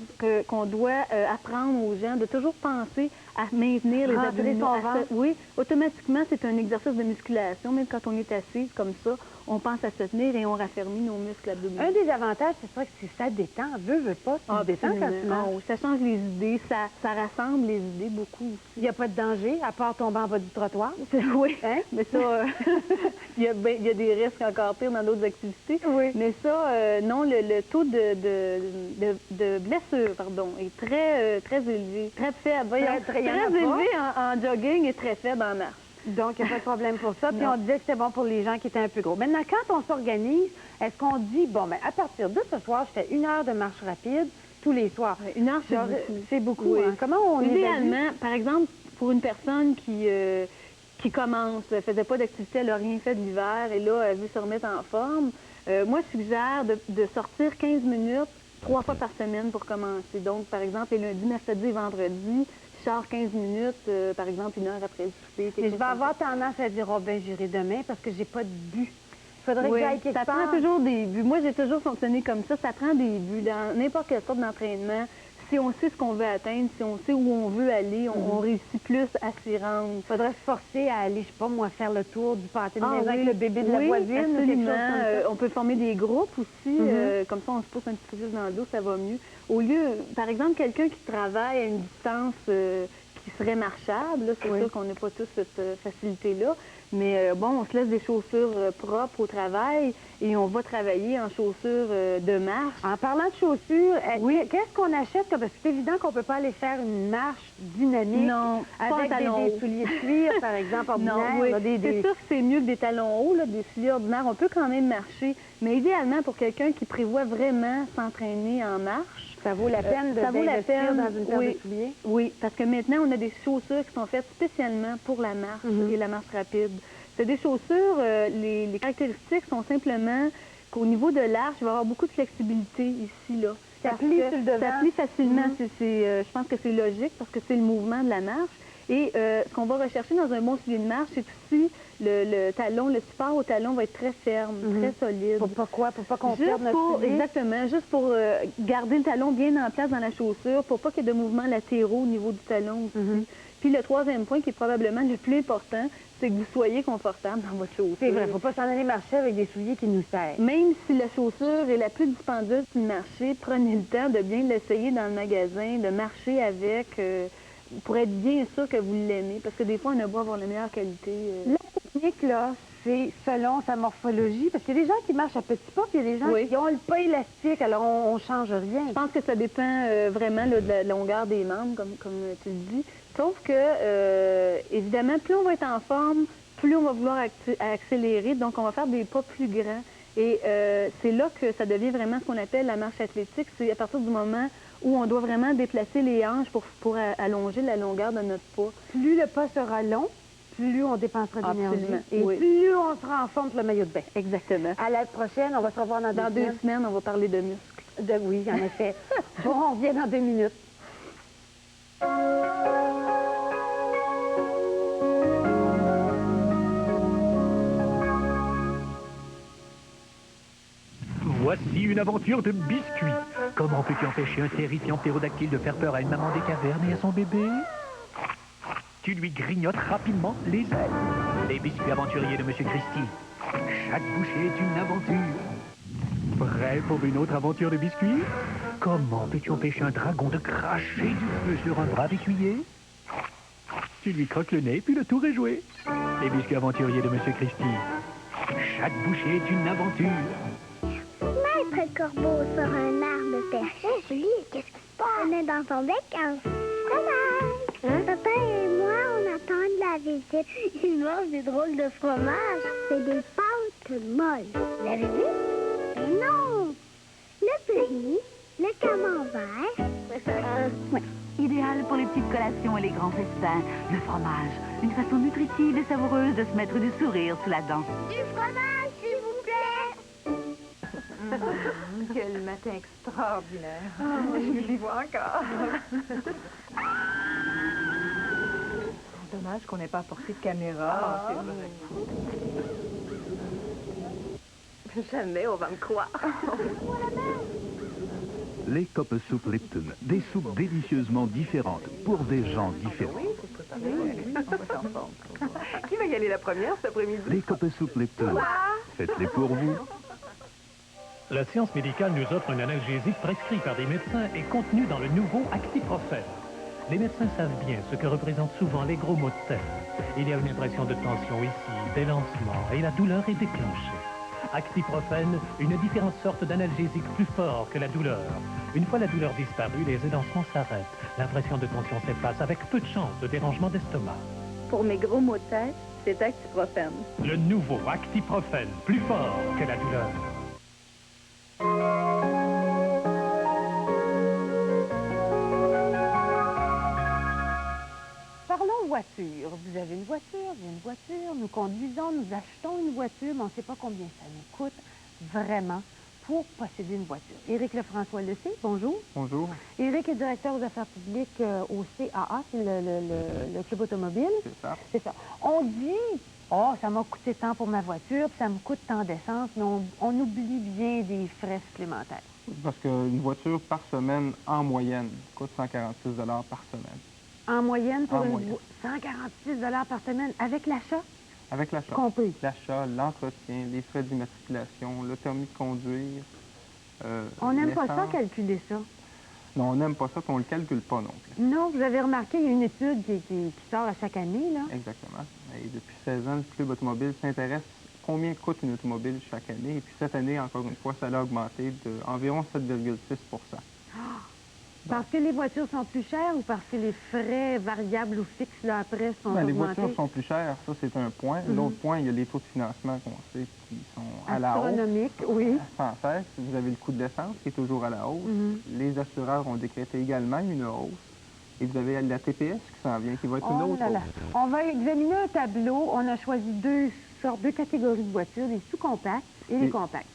qu'on doit apprendre aux gens, de toujours penser à maintenir les abdominaux. Oui, automatiquement, c'est un exercice de musculation. Même quand on est assis comme ça, on pense à se tenir et on raffermit nos muscles abdominaux. Un des avantages, c'est vrai que ça détend. Veut pas, tu te détends quand tu marches. Ça change les idées, ça rassemble les idées beaucoup aussi. Il n'y a pas de danger, à part tomber en bas du trottoir. Oui, hein? Mais ça, il y a des risques encore pires dans d'autres activités. Oui. Mais ça, non, le taux de blessure, pardon, est très élevé, très faible. Très élevé en jogging et très faible en marche. Donc, il n'y a pas de problème pour ça. Puis on disait que c'était bon pour les gens qui étaient un peu gros. Maintenant, quand on s'organise, est-ce qu'on dit, bon, ben, à partir de ce soir, je fais 1 heure de marche rapide tous les soirs? 1 heure, c'est beaucoup. C'est beaucoup. Oui. Hein? Comment on idéalement, par exemple, pour une personne qui commence, ne faisait pas d'activité, elle n'a rien fait de l'hiver, et là, elle veut se remettre en forme, moi, je suggère de sortir 15 minutes 3 fois par semaine pour commencer. Donc, par exemple, les lundis, mercredis et vendredis, je sors 15 minutes, par exemple, 1 heure après le souper. Mais je vais avoir tendance à dire, oh ben j'irai demain parce que j'ai pas de but. Il faudrait que j'aille quelque part. Ça prend toujours des buts. Moi, j'ai toujours fonctionné comme ça. Ça prend des buts dans n'importe quelle sorte d'entraînement. Si on sait ce qu'on veut atteindre, si on sait où on veut aller, on réussit plus à s'y rendre. Il faudrait se forcer à aller, je sais pas moi, faire le tour du pâté de maison avec le bébé de la voisine. Absolument. Quelque chose comme ça. On peut former des groupes aussi. Comme ça, on se pousse un petit peu plus dans le dos, ça va mieux. Au lieu, par exemple, quelqu'un qui travaille à une distance qui serait marchable, c'est sûr qu'on n'a pas tous cette facilité-là. Mais bon, on se laisse des chaussures propres au travail et on va travailler en chaussures de marche. En parlant de chaussures, qu'est-ce qu'on achète? Parce que c'est évident qu'on ne peut pas aller faire une marche dynamique avec des souliers de cuir, par exemple, ordinaires. Non, c'est sûr que c'est mieux que des talons hauts, là, des souliers ordinaires. On peut quand même marcher, mais idéalement, pour quelqu'un qui prévoit vraiment s'entraîner en marche, ça vaut la peine d'investir dans une paire de souliers? Oui, parce que maintenant, on a des chaussures qui sont faites spécialement pour la marche et la marche rapide. C'est des chaussures, les caractéristiques sont simplement qu'au niveau de l'arche, il va y avoir beaucoup de flexibilité ici, là. Ça plie sur le devant. Ça plie facilement. Je pense que c'est logique parce que c'est le mouvement de la marche. Et ce qu'on va rechercher dans un bon soulier de marche, c'est aussi le talon, le support au talon va être très ferme, très solide. Pourquoi? Pour pas qu'on perde notre soulier? Exactement, juste pour garder le talon bien en place dans la chaussure, pour pas qu'il y ait de mouvements latéraux au niveau du talon aussi. Puis le troisième point, qui est probablement le plus important, c'est que vous soyez confortable dans votre chaussure. C'est vrai, il ne faut pas s'en aller marcher avec des souliers qui nous serrent. Même si la chaussure est la plus dispendieuse du marché, prenez le temps de bien l'essayer dans le magasin, de marcher avec, pour être bien sûr que vous l'aimez, parce que des fois, on a beau avoir la meilleure qualité. La technique, là, c'est selon sa morphologie, parce qu'il y a des gens qui marchent à petits pas, puis il y a des gens qui ont le pas élastique, alors on ne change rien. Je pense que ça dépend vraiment là, de la longueur des membres, comme tu le dis. Sauf que, évidemment, plus on va être en forme, plus on va vouloir accélérer, donc on va faire des pas plus grands. Et c'est là que ça devient vraiment ce qu'on appelle la marche athlétique. C'est à partir du moment où on doit vraiment déplacer les hanches pour allonger la longueur de notre pas. Plus le pas sera long, plus on dépensera d'énergie. Et plus on sera en forme pour le maillot de bain. Exactement. À la prochaine, on va se revoir dans 2 semaines. On va parler de muscles. Oui, en effet. Bon, on revient dans 2 minutes. Voici une aventure de biscuits. Comment peux-tu empêcher un terrifiant ptérodactyle de faire peur à une maman des cavernes et à son bébé? Tu lui grignotes rapidement les ailes. Les biscuits aventuriers de Monsieur Christie. Chaque bouchée est une aventure. Prêt pour une autre aventure de biscuits? Comment peux-tu empêcher un dragon de cracher du feu sur un brave écuyer? Tu lui croques le nez, puis le tour est joué. Les biscuits aventuriers de Monsieur Christie. Chaque bouchée est une aventure. Maître Corbeau sur un arbre perché. Julie, qu'est-ce qui se passe? On est dans son bec un fromage. Papa et moi, on attend de la visite. Ils mangent des drôles de fromage. C'est des pâtes molles. Vous l'avez vu? Mais non! l'épicerie, le camembert. Oui. Idéal pour les petites collations et les grands festins. Le fromage, une façon nutritive et savoureuse de se mettre du sourire sous la dent. Du fromage, s'il vous plaît. Quel matin extraordinaire. Je l'y vois encore. Dommage qu'on n'ait pas apporté de caméra. Jamais on va me croire. Les Coppe Soupe Lipton, des soupes délicieusement différentes pour des gens différents. Qui va y aller la première cet après-midi? Les Coppe Soupe Lipton, faites-les pour vous. La science médicale nous offre un analgésique prescrit par des médecins et contenu dans le nouveau actiprofène. Les médecins savent bien ce que représentent souvent les gros maux de tête. Il y a une impression de tension ici, d'élancement, et la douleur est déclenchée. Actiprofène, une différente sorte d'analgésique plus fort que la douleur. Une fois la douleur disparue, les élancements s'arrêtent. L'impression de tension s'efface avec peu de chance de dérangement d'estomac. Pour mes gros maux de tête, c'est Actiprofène. Le nouveau Actiprofène, plus fort que la douleur. Parlons voiture. Vous avez une voiture, j'ai une voiture, nous conduisons, nous achetons une voiture, mais on ne sait pas combien ça nous coûte vraiment pour posséder une voiture. Éric Lefrançois le sait, bonjour. Bonjour. Éric est directeur aux affaires publiques au CAA, c'est le club automobile. C'est ça. C'est ça. On dit, oh, ça m'a coûté tant pour ma voiture, puis ça me coûte tant d'essence, mais on oublie bien des frais supplémentaires. Parce qu'une voiture par semaine, en moyenne, coûte 146 $ par semaine. En moyenne, pour 146 $ par semaine, avec l'achat? Avec l'achat. Compris. L'achat, l'entretien, les frais d'immatriculation, le permis de conduire. On n'aime pas ça, calculer ça. Non, on n'aime pas ça, puis on ne le calcule pas non plus. Non, vous avez remarqué, il y a une étude qui sort à chaque année, là. Exactement. Et depuis 16 ans, le Club automobile s'intéresse à combien coûte une automobile chaque année. Et puis cette année, encore une fois, ça a augmenté d'environ 7,6 %. Parce que les voitures sont plus chères ou parce que les frais variables ou fixes, là, après, sont augmentés? Les voitures sont plus chères, ça, c'est un point. L'autre point, il y a les taux de financement qu'on sait qui sont à la hausse. Astronomiques, oui. Sans cesse. Vous avez le coût de l'essence qui est toujours à la hausse. Les assureurs ont décrété également une hausse. Et vous avez la TPS qui s'en vient, qui va être une autre hausse. On va examiner un tableau. On a choisi deux catégories de voitures, les sous-compacts et les compacts.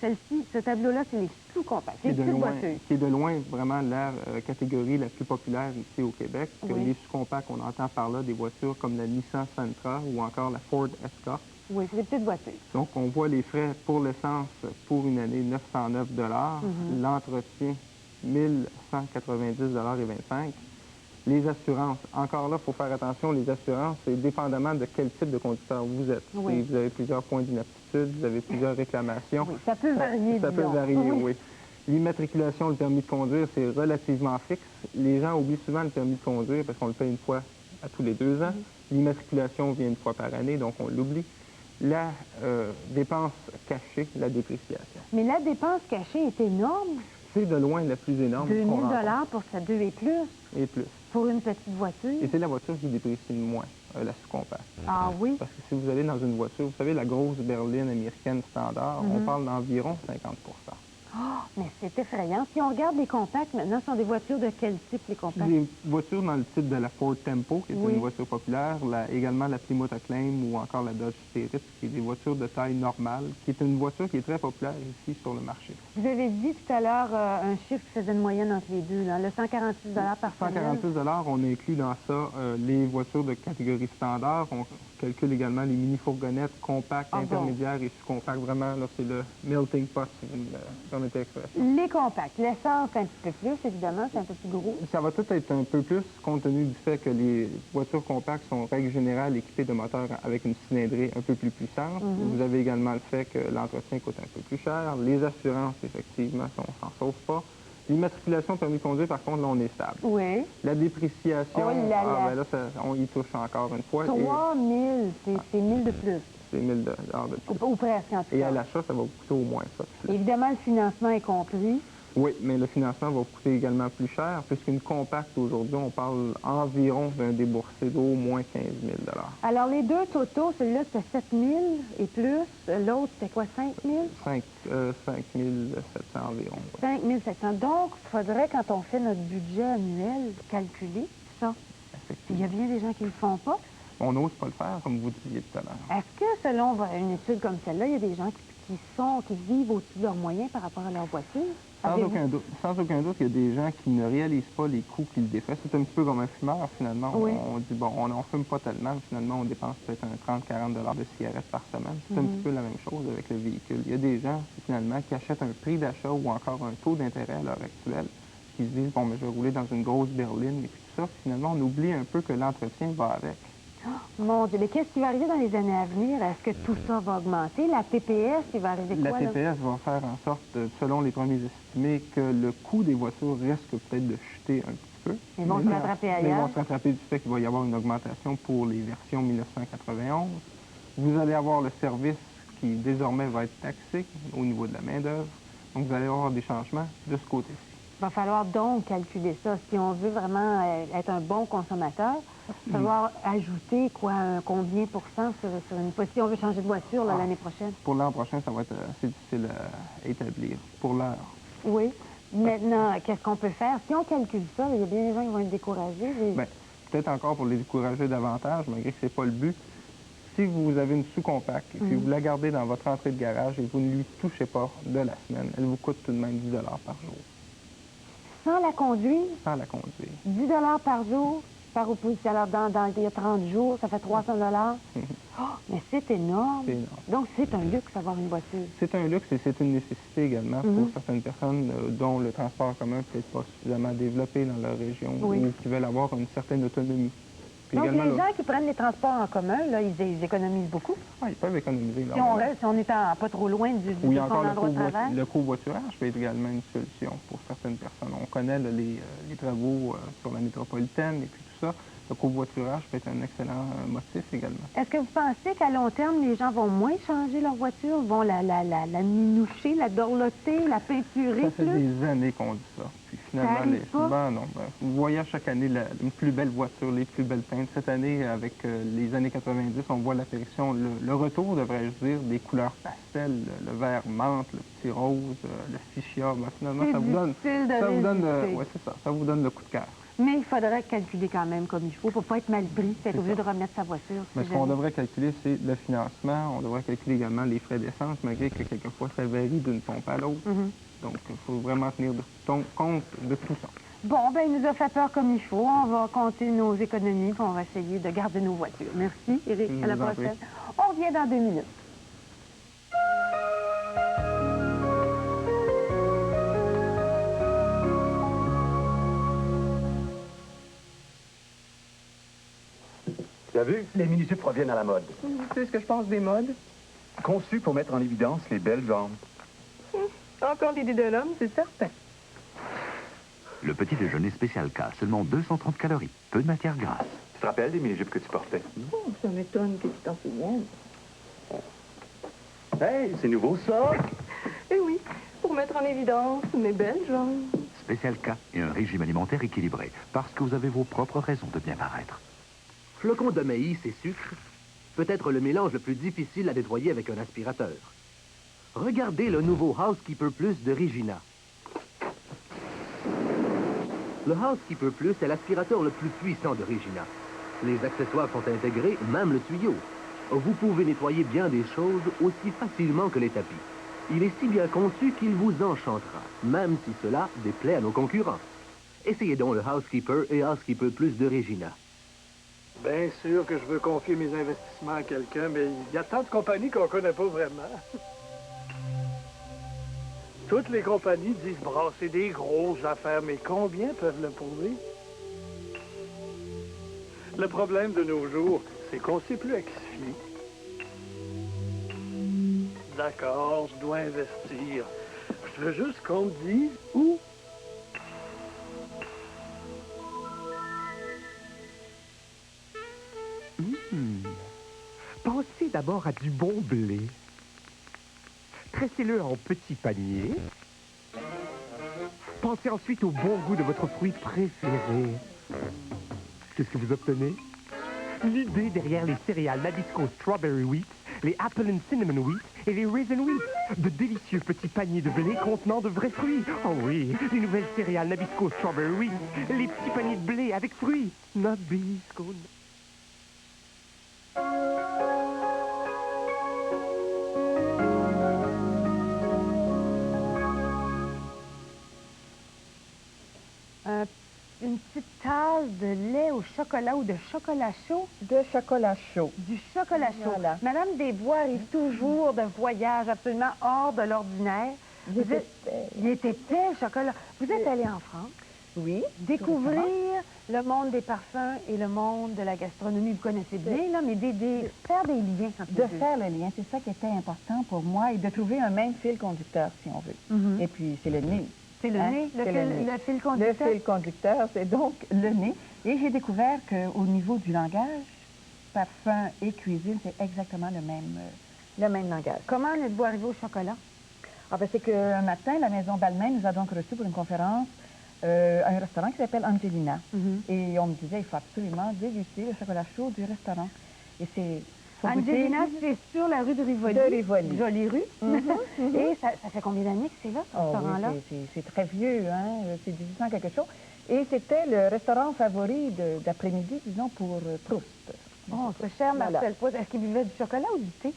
Ce tableau-là, c'est les sous-compacts, les petites voitures. Qui est de loin vraiment la catégorie la plus populaire ici au Québec. Oui. Les sous-compacts, on entend par là des voitures comme la Nissan Sentra ou encore la Ford Escort. Oui, c'est des petites voitures. Donc, on voit les frais pour l'essence pour une année, 909 $. L'entretien, 1190,25 $. Les assurances, encore là, il faut faire attention, les assurances, c'est dépendamment de quel type de conducteur vous êtes. Oui. Si vous avez plusieurs points d'inaptitude, vous avez plusieurs réclamations. Oui, ça peut varier, Ça peut varier, oui. L'immatriculation, le permis de conduire, c'est relativement fixe. Les gens oublient souvent le permis de conduire parce qu'on le paye une fois à tous les 2 ans. L'immatriculation vient une fois par année, donc on l'oublie. La dépense cachée, la dépréciation. Mais la dépense cachée est énorme. C'est de loin la plus énorme. 2 000 $ pour sa 2 et plus. Et plus. Pour une petite voiture. Et c'est la voiture qui déprécie le moins, la sous-compact. Ah oui? Parce que si vous allez dans une voiture, vous savez, la grosse berline américaine standard, on parle d'environ 50 %. Oh, mais c'est effrayant. Si on regarde les compacts, maintenant, ce sont des voitures de quel type, les compacts? Des voitures dans le type de la Ford Tempo, qui est une voiture populaire, également la Plymouth Acclaim ou encore la Dodge Spirit, qui est des voitures de taille normale, qui est une voiture qui est très populaire ici sur le marché. Vous avez dit tout à l'heure un chiffre qui faisait une moyenne entre les deux, là, le 146 $ par semaine. 146 $, on inclut dans ça les voitures de catégorie standard. On calcule également les mini-fourgonnettes compactes, intermédiaires et sous-compacts. Vraiment, là, c'est le melting pot, si vous me permettez l'expression. Les compacts. L'essence, un petit peu plus, évidemment, c'est un peu plus gros. Ça va tout être un peu plus, compte tenu du fait que les voitures compactes sont, en règle générale, équipées de moteurs avec une cylindrée un peu plus puissante. Vous avez également le fait que l'entretien coûte un peu plus cher. Les assurances, effectivement, on s'en sauve pas. L'immatriculation permis de conduire, par contre, là, on est stable. Oui. La dépréciation, ben là, on y touche encore une fois. 3 000, c'est 1 000 de plus. C'est 1 000 $ de plus. Ou presque, en tout cas. Et à l'achat, ça va vous coûter au moins ça. Évidemment, le financement est compris. Oui, mais le financement va coûter également plus cher, puisqu'une compacte, aujourd'hui, on parle environ d'un déboursé d'au moins 15 000 $. Alors, les deux totaux, celui-là, c'était 7 000 et plus. L'autre, c'était quoi, 5 000? 5 700 environ. Oui. 5 700. Donc, il faudrait, quand on fait notre budget annuel, calculer ça. Il y a bien des gens qui ne le font pas. On n'ose pas le faire, comme vous disiez tout à l'heure. Est-ce que, selon une étude comme celle-là, il y a des gens qui vivent au-dessus de leurs moyens par rapport à leur voiture? Sans aucun doute, il y a des gens qui ne réalisent pas les coûts qu'ils défraient. C'est un petit peu comme un fumeur, finalement. Oui. On dit, bon, on n'en fume pas tellement, finalement, on dépense peut-être un 30-40 $ de cigarettes par semaine. C'est un petit peu la même chose avec le véhicule. Il y a des gens, finalement, qui achètent un prix d'achat ou encore un taux d'intérêt à l'heure actuelle, qui se disent, bon, mais je vais rouler dans une grosse berline, et puis tout ça. Finalement, on oublie un peu que l'entretien va avec. Oh, mon Dieu, mais qu'est-ce qui va arriver dans les années à venir? Est-ce que tout ça va augmenter? La TPS, il va arriver quoi, La TPS va faire en sorte, selon les premiers estimés, que le coût des voitures risque peut-être de chuter un petit peu. Ils vont se rattraper ailleurs. Ils vont se rattraper du fait qu'il va y avoir une augmentation pour les versions 1991. Vous allez avoir le service qui, désormais, va être taxé au niveau de la main-d'œuvre. Donc, vous allez avoir des changements de ce côté-ci. Il va falloir donc calculer ça. Si on veut vraiment être un bon consommateur, il va falloir ajouter combien pour cent sur une... Si on veut changer de voiture l'année prochaine. Pour l'an prochain, ça va être assez difficile à établir. Pour l'heure. Oui. Maintenant, qu'est-ce qu'on peut faire? Si on calcule ça, il y a bien des gens qui vont être découragés. Bien, peut-être encore pour les décourager davantage, malgré que ce n'est pas le but. Si vous avez une sous-compacte et puis vous la gardez dans votre entrée de garage et vous ne lui touchez pas de la semaine, elle vous coûte tout de même 10 $ par jour. Sans la conduire? Sans la conduire. 10 $ par jour, par opposition. Alors, il y a 30 jours, ça fait 300 $. Oh, mais c'est énorme. C'est énorme. Donc, c'est un luxe d'avoir une voiture. C'est un luxe et c'est une nécessité également pour certaines personnes dont le transport commun peut être pas suffisamment développé dans leur région ou qui veulent avoir une certaine autonomie. Puis donc, également, les gens qui prennent les transports en commun, là, ils économisent beaucoup. Oui, ils peuvent économiser. Si on est pas trop loin de son endroit de travail. Le covoiturage peut être également une solution pour certaines personnes. On connaît là, les travaux sur la métropolitaine et puis tout ça. Le covoiturage peut être un excellent motif également. Est-ce que vous pensez qu'à long terme, les gens vont moins changer leur voiture, vont la minoucher, la dorloter, la peinturer? Ça fait des années qu'on dit ça. Puis finalement, vous voyez chaque année une plus belle voiture, les plus belles teintes. Cette année, avec les années 90, on voit l'apparition, le retour, devrais-je dire, des couleurs pastel, le vert menthe, le petit rose, le fuchsia. Ben, finalement, ça vous donne le coup de cœur. Mais il faudrait calculer quand même comme il faut pour ne pas être mal pris, être obligé de remettre sa voiture. Mais ce qu'on devrait calculer, c'est le financement. On devrait calculer également les frais d'essence, malgré que quelquefois, ça varie d'une pompe à l'autre. Donc, il faut vraiment tenir compte de tout ça. Bon, ben il nous a fait peur comme il faut. On va compter nos économies, puis on va essayer de garder nos voitures. Merci, Éric. À la prochaine. On revient dans 2 minutes. Tu as vu? Les mini-jupes reviennent à la mode. Tu sais ce que je pense des modes? Conçues pour mettre en évidence les belles jambes. Encore l'idée de l'homme, c'est certain. Le petit déjeuner spécial K, seulement 230 calories, peu de matière grasse. Tu te rappelles des mini-jupes que tu portais? Ça m'étonne que tu t'en souviennes. Hey, c'est nouveau ça! Eh oui, pour mettre en évidence mes belles jambes. Spécial K et un régime alimentaire équilibré, parce que vous avez vos propres raisons de bien paraître. Flocons de maïs et sucre, peut-être le mélange le plus difficile à nettoyer avec un aspirateur. Regardez le nouveau Housekeeper Plus de Regina. Le Housekeeper Plus est l'aspirateur le plus puissant de Regina. Les accessoires sont intégrés, même le tuyau. Vous pouvez nettoyer bien des choses aussi facilement que les tapis. Il est si bien conçu qu'il vous enchantera, même si cela déplaît à nos concurrents. Essayez donc le Housekeeper et Housekeeper Plus de Regina. Bien sûr que je veux confier mes investissements à quelqu'un, mais il y a tant de compagnies qu'on ne connaît pas vraiment. Toutes les compagnies disent brasser des grosses affaires, mais combien peuvent le prouver? Le problème de nos jours, c'est qu'on ne sait plus à qui se fier. D'accord, je dois investir. Je veux juste qu'on me dise où. Pensez d'abord à du bon blé. Tressez-le en petits paniers. Pensez ensuite au bon goût de votre fruit préféré. Qu'est-ce que vous obtenez? L'idée derrière les céréales Nabisco Strawberry Wheat, les Apple and Cinnamon Wheat et les Raisin Wheat. De délicieux petits paniers de blé contenant de vrais fruits. Oh oui, les nouvelles céréales Nabisco Strawberry Wheat, les petits paniers de blé avec fruits. Nabisco. Une petite tasse de lait au chocolat ou de chocolat chaud? De chocolat chaud. Du chocolat chaud. Voilà. Madame Desbois arrive toujours d'un voyage absolument hors de l'ordinaire. Il était tel chocolat. Vous êtes allée en France? Oui. Découvrir le monde des parfums et le monde de la gastronomie. Vous connaissez bien, là, mais faire des liens. De faire le lien, c'est ça qui était important pour moi, et de trouver un même fil conducteur, si on veut. Et puis, c'est le nez. C'est le nez, le fil conducteur? Le fil conducteur, c'est donc le nez. Et j'ai découvert qu'au niveau du langage, parfum et cuisine, c'est exactement le même langage. Comment êtes-vous arrivé au chocolat? Ah ben, c'est qu'un matin, la Maison Balmain nous a donc reçus pour une conférence à un restaurant qui s'appelle Angelina. Et on me disait, il faut absolument déguster le chocolat chaud du restaurant. Et c'est... Angelina, c'est sur la rue de Rivoli. De Rivoli. Jolie rue. Et ça fait combien d'années que c'est là, ce restaurant-là? Oui, c'est très vieux, hein? C'est 1800 quelque chose. Et c'était le restaurant favori d'après-midi, disons, pour Proust. Oh, c'est cher, Marcel Proust. Est-ce qu'il buvait du chocolat ou du thé?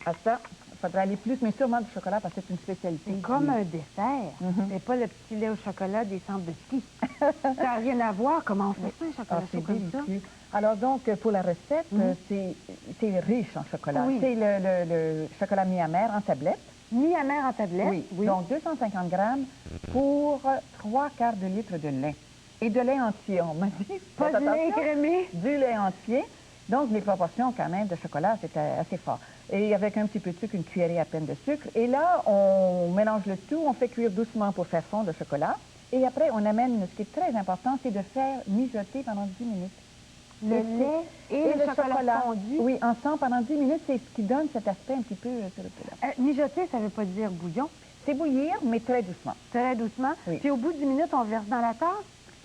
Ah ça, il faudrait aller plus, mais sûrement du chocolat parce que c'est une spécialité. C'est comme un dessert. C'est pas le petit lait au chocolat des centres de ski. Ça n'a rien à voir. Comment on fait ça, un chocolat chaud comme ça? Alors donc, pour la recette, c'est riche en chocolat. Oui. C'est le chocolat mi-amer en tablette. Mi-amer en tablette? Oui. Donc 250 grammes pour 3/4 de litre de lait. Et de lait entier, on m'a dit. Pas du lait écrémé? Du lait entier. Donc les proportions quand même de chocolat, c'était assez fort. Et avec un petit peu de sucre, une cuillerée à peine de sucre. Et là, on mélange le tout, on fait cuire doucement pour faire fondre le chocolat. Et après, on amène, ce qui est très important, c'est de faire mijoter pendant 10 minutes. Le lait et le chocolat fondu? Oui, ensemble pendant 10 minutes, c'est ce qui donne cet aspect un petit peu... mijoter, ça ne veut pas dire bouillon? C'est bouillir, mais très doucement. Très doucement? Oui. Puis au bout de 10 minutes, on verse dans la tasse?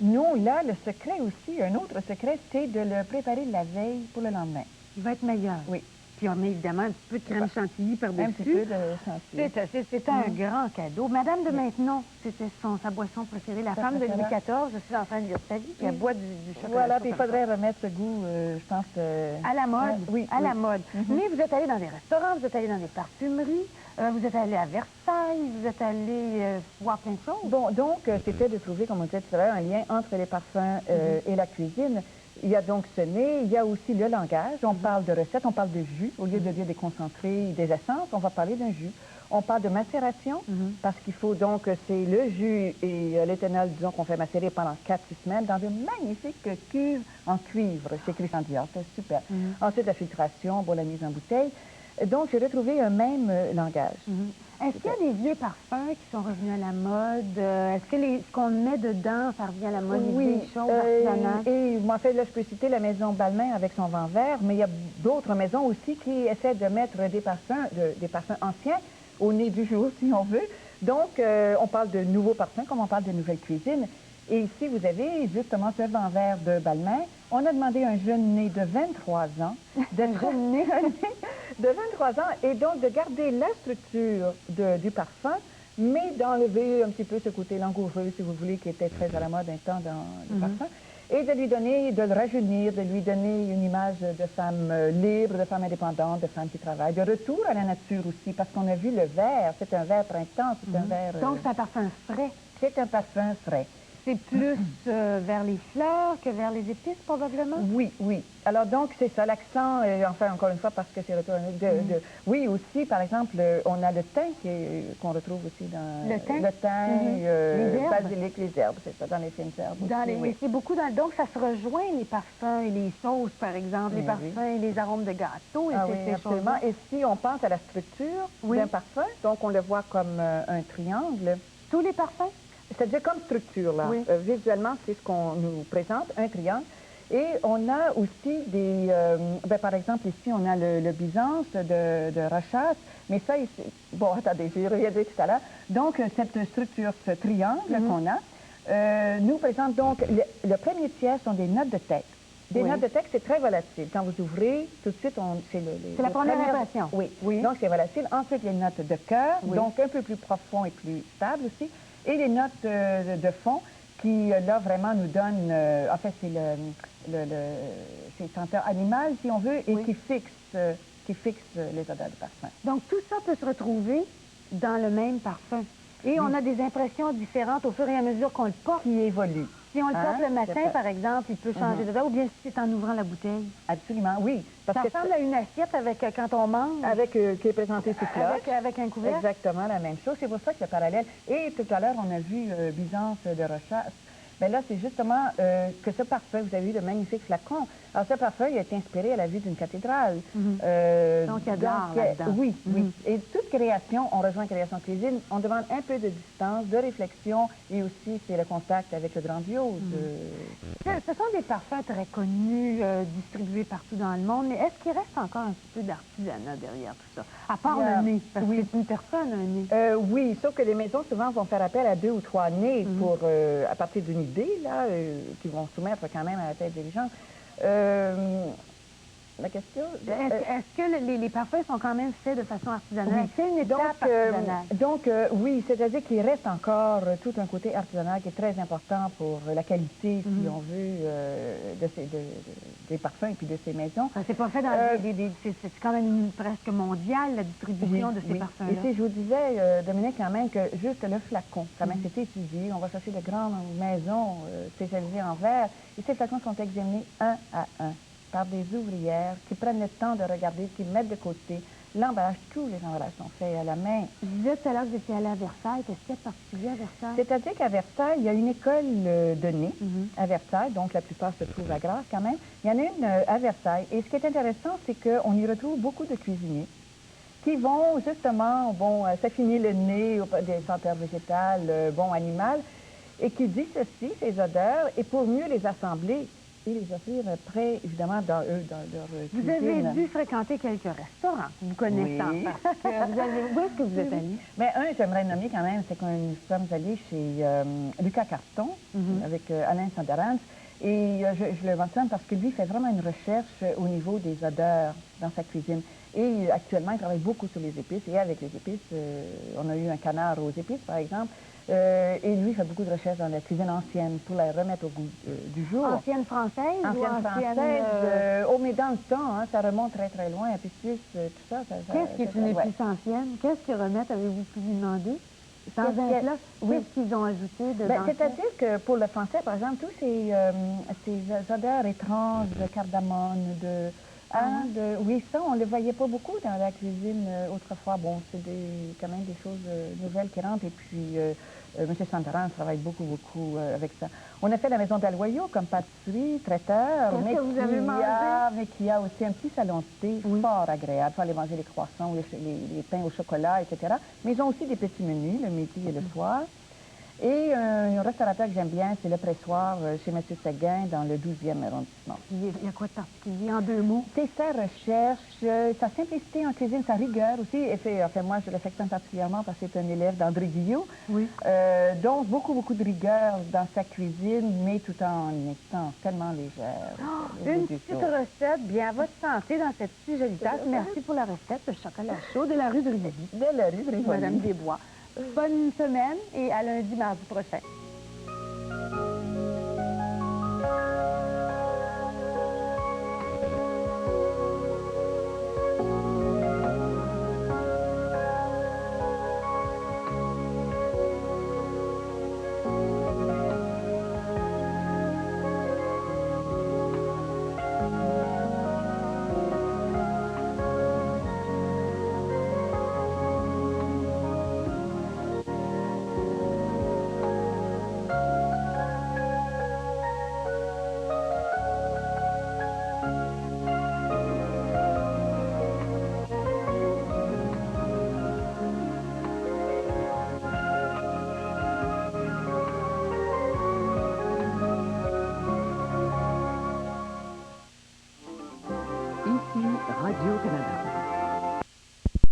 Non, là, le secret aussi, un autre secret, c'est de le préparer la veille pour le lendemain. Il va être meilleur? Oui. Puis on met évidemment un petit peu de crème chantilly par-dessus. Un petit peu de chantilly. C'était un grand cadeau. Madame de Maintenon, c'était sa boisson préférée. La femme de Louis XIV, je suis en train de lire sa vie, qui boit du chocolat. Voilà, puis il faudrait remettre ce goût, je pense... à la mode? Oui. À la mode. Mais vous êtes allé dans des restaurants, vous êtes allé dans des parfumeries, vous êtes allé à Versailles, vous êtes allé voir plein de choses. Bon, donc, c'était de trouver, comme on disait tout à l'heure, un lien entre les parfums et la cuisine. Il y a donc ce nez, il y a aussi le langage. On parle de recettes, on parle de jus. Au lieu de dire des concentrés, des essences, on va parler d'un jus. On parle de macération, parce qu'il faut donc, c'est le jus et l'éthanol, disons, qu'on fait macérer pendant 4-6 semaines dans une magnifique cuve en cuivre chez Christian Dior. C'est super. Ensuite, la filtration, bon, la mise en bouteille. Donc, j'ai retrouvé un même langage. Est-ce qu'il y a des vieux parfums qui sont revenus à la mode? Est-ce que ce qu'on met dedans, ça revient à la mode? Oui, des choses artisanales? Et en fait, là, je peux citer la maison Balmain avec son vent vert, mais il y a d'autres maisons aussi qui essaient de mettre des parfums anciens au nez du jour, si on veut. Donc, on parle de nouveaux parfums comme on parle de nouvelles cuisines. Et ici, vous avez justement ce vent vert de Balmain. On a demandé à un jeune né de 23 ans d'être né de 23 ans et donc de garder la structure du parfum, mais d'enlever un petit peu ce côté langoureux, si vous voulez, qui était très à la mode un temps dans le parfum, et de lui donner, de le rajeunir, de lui donner une image de femme libre, de femme indépendante, de femme qui travaille, de retour à la nature aussi, parce qu'on a vu le vert, c'est un vert printemps, c'est un vert... Donc, c'est un parfum frais. C'est un parfum frais. C'est plus vers les fleurs que vers les épices, probablement? Oui, oui. Alors donc, c'est ça, l'accent, enfin, encore une fois, parce que c'est retour oui, aussi, par exemple, on a le thym qu'on retrouve aussi dans... Le thym? Le thym, les herbes? basilic, les herbes, c'est ça, dans les fines herbes aussi, oui. C'est beaucoup dans... Donc, ça se rejoint, les parfums et les sauces, par exemple, les parfums et les arômes de gâteau. Et oui, absolument. Et si on pense à la structure d'un parfum, donc on le voit comme un triangle. Tous les parfums? C'est-à-dire comme structure, là. Visuellement, c'est ce qu'on nous présente, un triangle. Et on a aussi des... par exemple, ici, on a le Byzance de Rochas. Mais ça, ici... Bon, attendez, je y reviendrai tout à l'heure. Donc, cette structure, ce triangle qu'on a, nous présente donc... Le premier tiers sont des notes de texte. Des notes de texte, c'est très volatile. Quand vous ouvrez, tout de suite, c'est la première impression. Oui. Donc, c'est volatile. Ensuite, les notes de cœur, donc un peu plus profond et plus stable aussi. Et les notes de fond, qui, là, vraiment nous donnent... en fait, c'est c'est senteur animal, si on veut, et qui fixe les odeurs de parfum. Donc, tout ça peut se retrouver dans le même parfum. Et on a des impressions différentes au fur et à mesure qu'on le porte. Qui évoluent. Si on le porte le matin, par exemple, il peut changer d'odeur, ou bien si c'est en ouvrant la bouteille. Absolument, oui. Parce ça ressemble à une assiette avec, quand on mange. Qui est présentée sous cloche. Avec un couvercle. Exactement la même chose. C'est pour ça que le parallèle. Et tout à l'heure, on a vu Byzance de Rochas. Mais là, c'est justement que ce parfum, vous avez vu de magnifiques flacons. Alors, ce parfum, il a été inspiré à la vue d'une cathédrale. Donc, il y a d'art là-dedans. Oui, oui. Et toute création, on rejoint création cuisine, on demande un peu de distance, de réflexion, et aussi, c'est le contact avec le grandiose. Ce sont des parfums très connus, distribués partout dans le monde, mais est-ce qu'il reste encore un petit peu d'artisanat derrière tout ça? À part le nez, parce que c'est une personne, un nez. Oui, sauf que les maisons, souvent, vont faire appel à 2 ou 3 nez pour, à partir d'une idée, là, qu'ils vont soumettre quand même à la tête dirigeante. La question... Est-ce que les parfums sont quand même faits de façon artisanale? C'est une étape artisanale. Donc, oui, c'est-à-dire qu'il reste encore tout un côté artisanal qui est très important pour la qualité, si on veut, des parfums et puis de ces maisons. C'est pas fait dans c'est quand même presque mondial, la distribution de ces parfums-là. Et si je vous disais, Dominique, quand même, que juste le flacon, quand même, c'est étudié. On va chercher de grandes maisons spécialisées en verre, et ces flacons sont examinés un à un par des ouvrières qui prennent le temps de regarder, qui mettent de côté l'emballage. Tous les emballages sont faits à la main. Je disais tout à l'heure que vous étiez allé à Versailles. Qu'est-ce qu'il y a de particulier à Versailles? C'est-à-dire qu'à Versailles, il y a une école de nez à Versailles, donc la plupart se trouvent à Grasse quand même. Il y en a une à Versailles. Et ce qui est intéressant, c'est qu'on y retrouve beaucoup de cuisiniers qui vont justement s'affiner le nez des senteurs végétales, animales, et qui dissocient ces odeurs, et pour mieux les assembler, et les offrir près, évidemment, dans leur cuisine. Vous avez dû fréquenter quelques restaurants, vous connaissant. Où est-ce que vous êtes allé? Bien, j'aimerais nommer quand même, c'est que nous sommes allés chez Lucas Carton, avec Alain Sanderans. Et je le mentionne parce que lui fait vraiment une recherche au niveau des odeurs dans sa cuisine. Et actuellement, il travaille beaucoup sur les épices. Et avec les épices, on a eu un canard aux épices, par exemple. Et lui, il fait beaucoup de recherches dans la cuisine ancienne pour la remettre au goût du jour. Ancienne française? Ancienne française. Mais dans le temps, ça remonte très, très loin. Épice suisse, tout ça. Qu'est-ce qui est une épice ancienne? Qu'est-ce qu'ils remettent, avez-vous pu lui demander? Sans un plat, qu'est-ce qu'ils ont ajouté dedans? C'est-à-dire que pour le français, par exemple, tous ces odeurs étranges de cardamone, oui, ça, on ne le voyait pas beaucoup dans la cuisine autrefois. Bon, c'est quand même des choses nouvelles qui rentrent. Et puis, M. Sanderans travaille beaucoup avec ça. On a fait la maison d'Aloyau comme pâtisserie, traiteur, mais qui a aussi un petit salon de thé fort agréable. Il faut aller manger les croissants, les pains au chocolat, etc. Mais ils ont aussi des petits menus, le midi et le soir. Et un restaurateur que j'aime bien, c'est le Pressoir chez M. Séguin, dans le 12e arrondissement. Il y a quoi de particulier en 2 mots? C'est sa recherche, sa simplicité en cuisine, sa rigueur aussi. Et moi, je l'affectionne particulièrement parce que c'est un élève d'André Guillot. Oui. Donc, beaucoup de rigueur dans sa cuisine, mais tout en étant tellement légère. Une petite recette bien à votre santé dans cette si jolie tasse. Merci pour la recette de chocolat chaud de la rue de Rivoli. De la rue de Rivoli. Madame Desbois. Bonne semaine et à lundi, mardi prochain. Radio-Canada.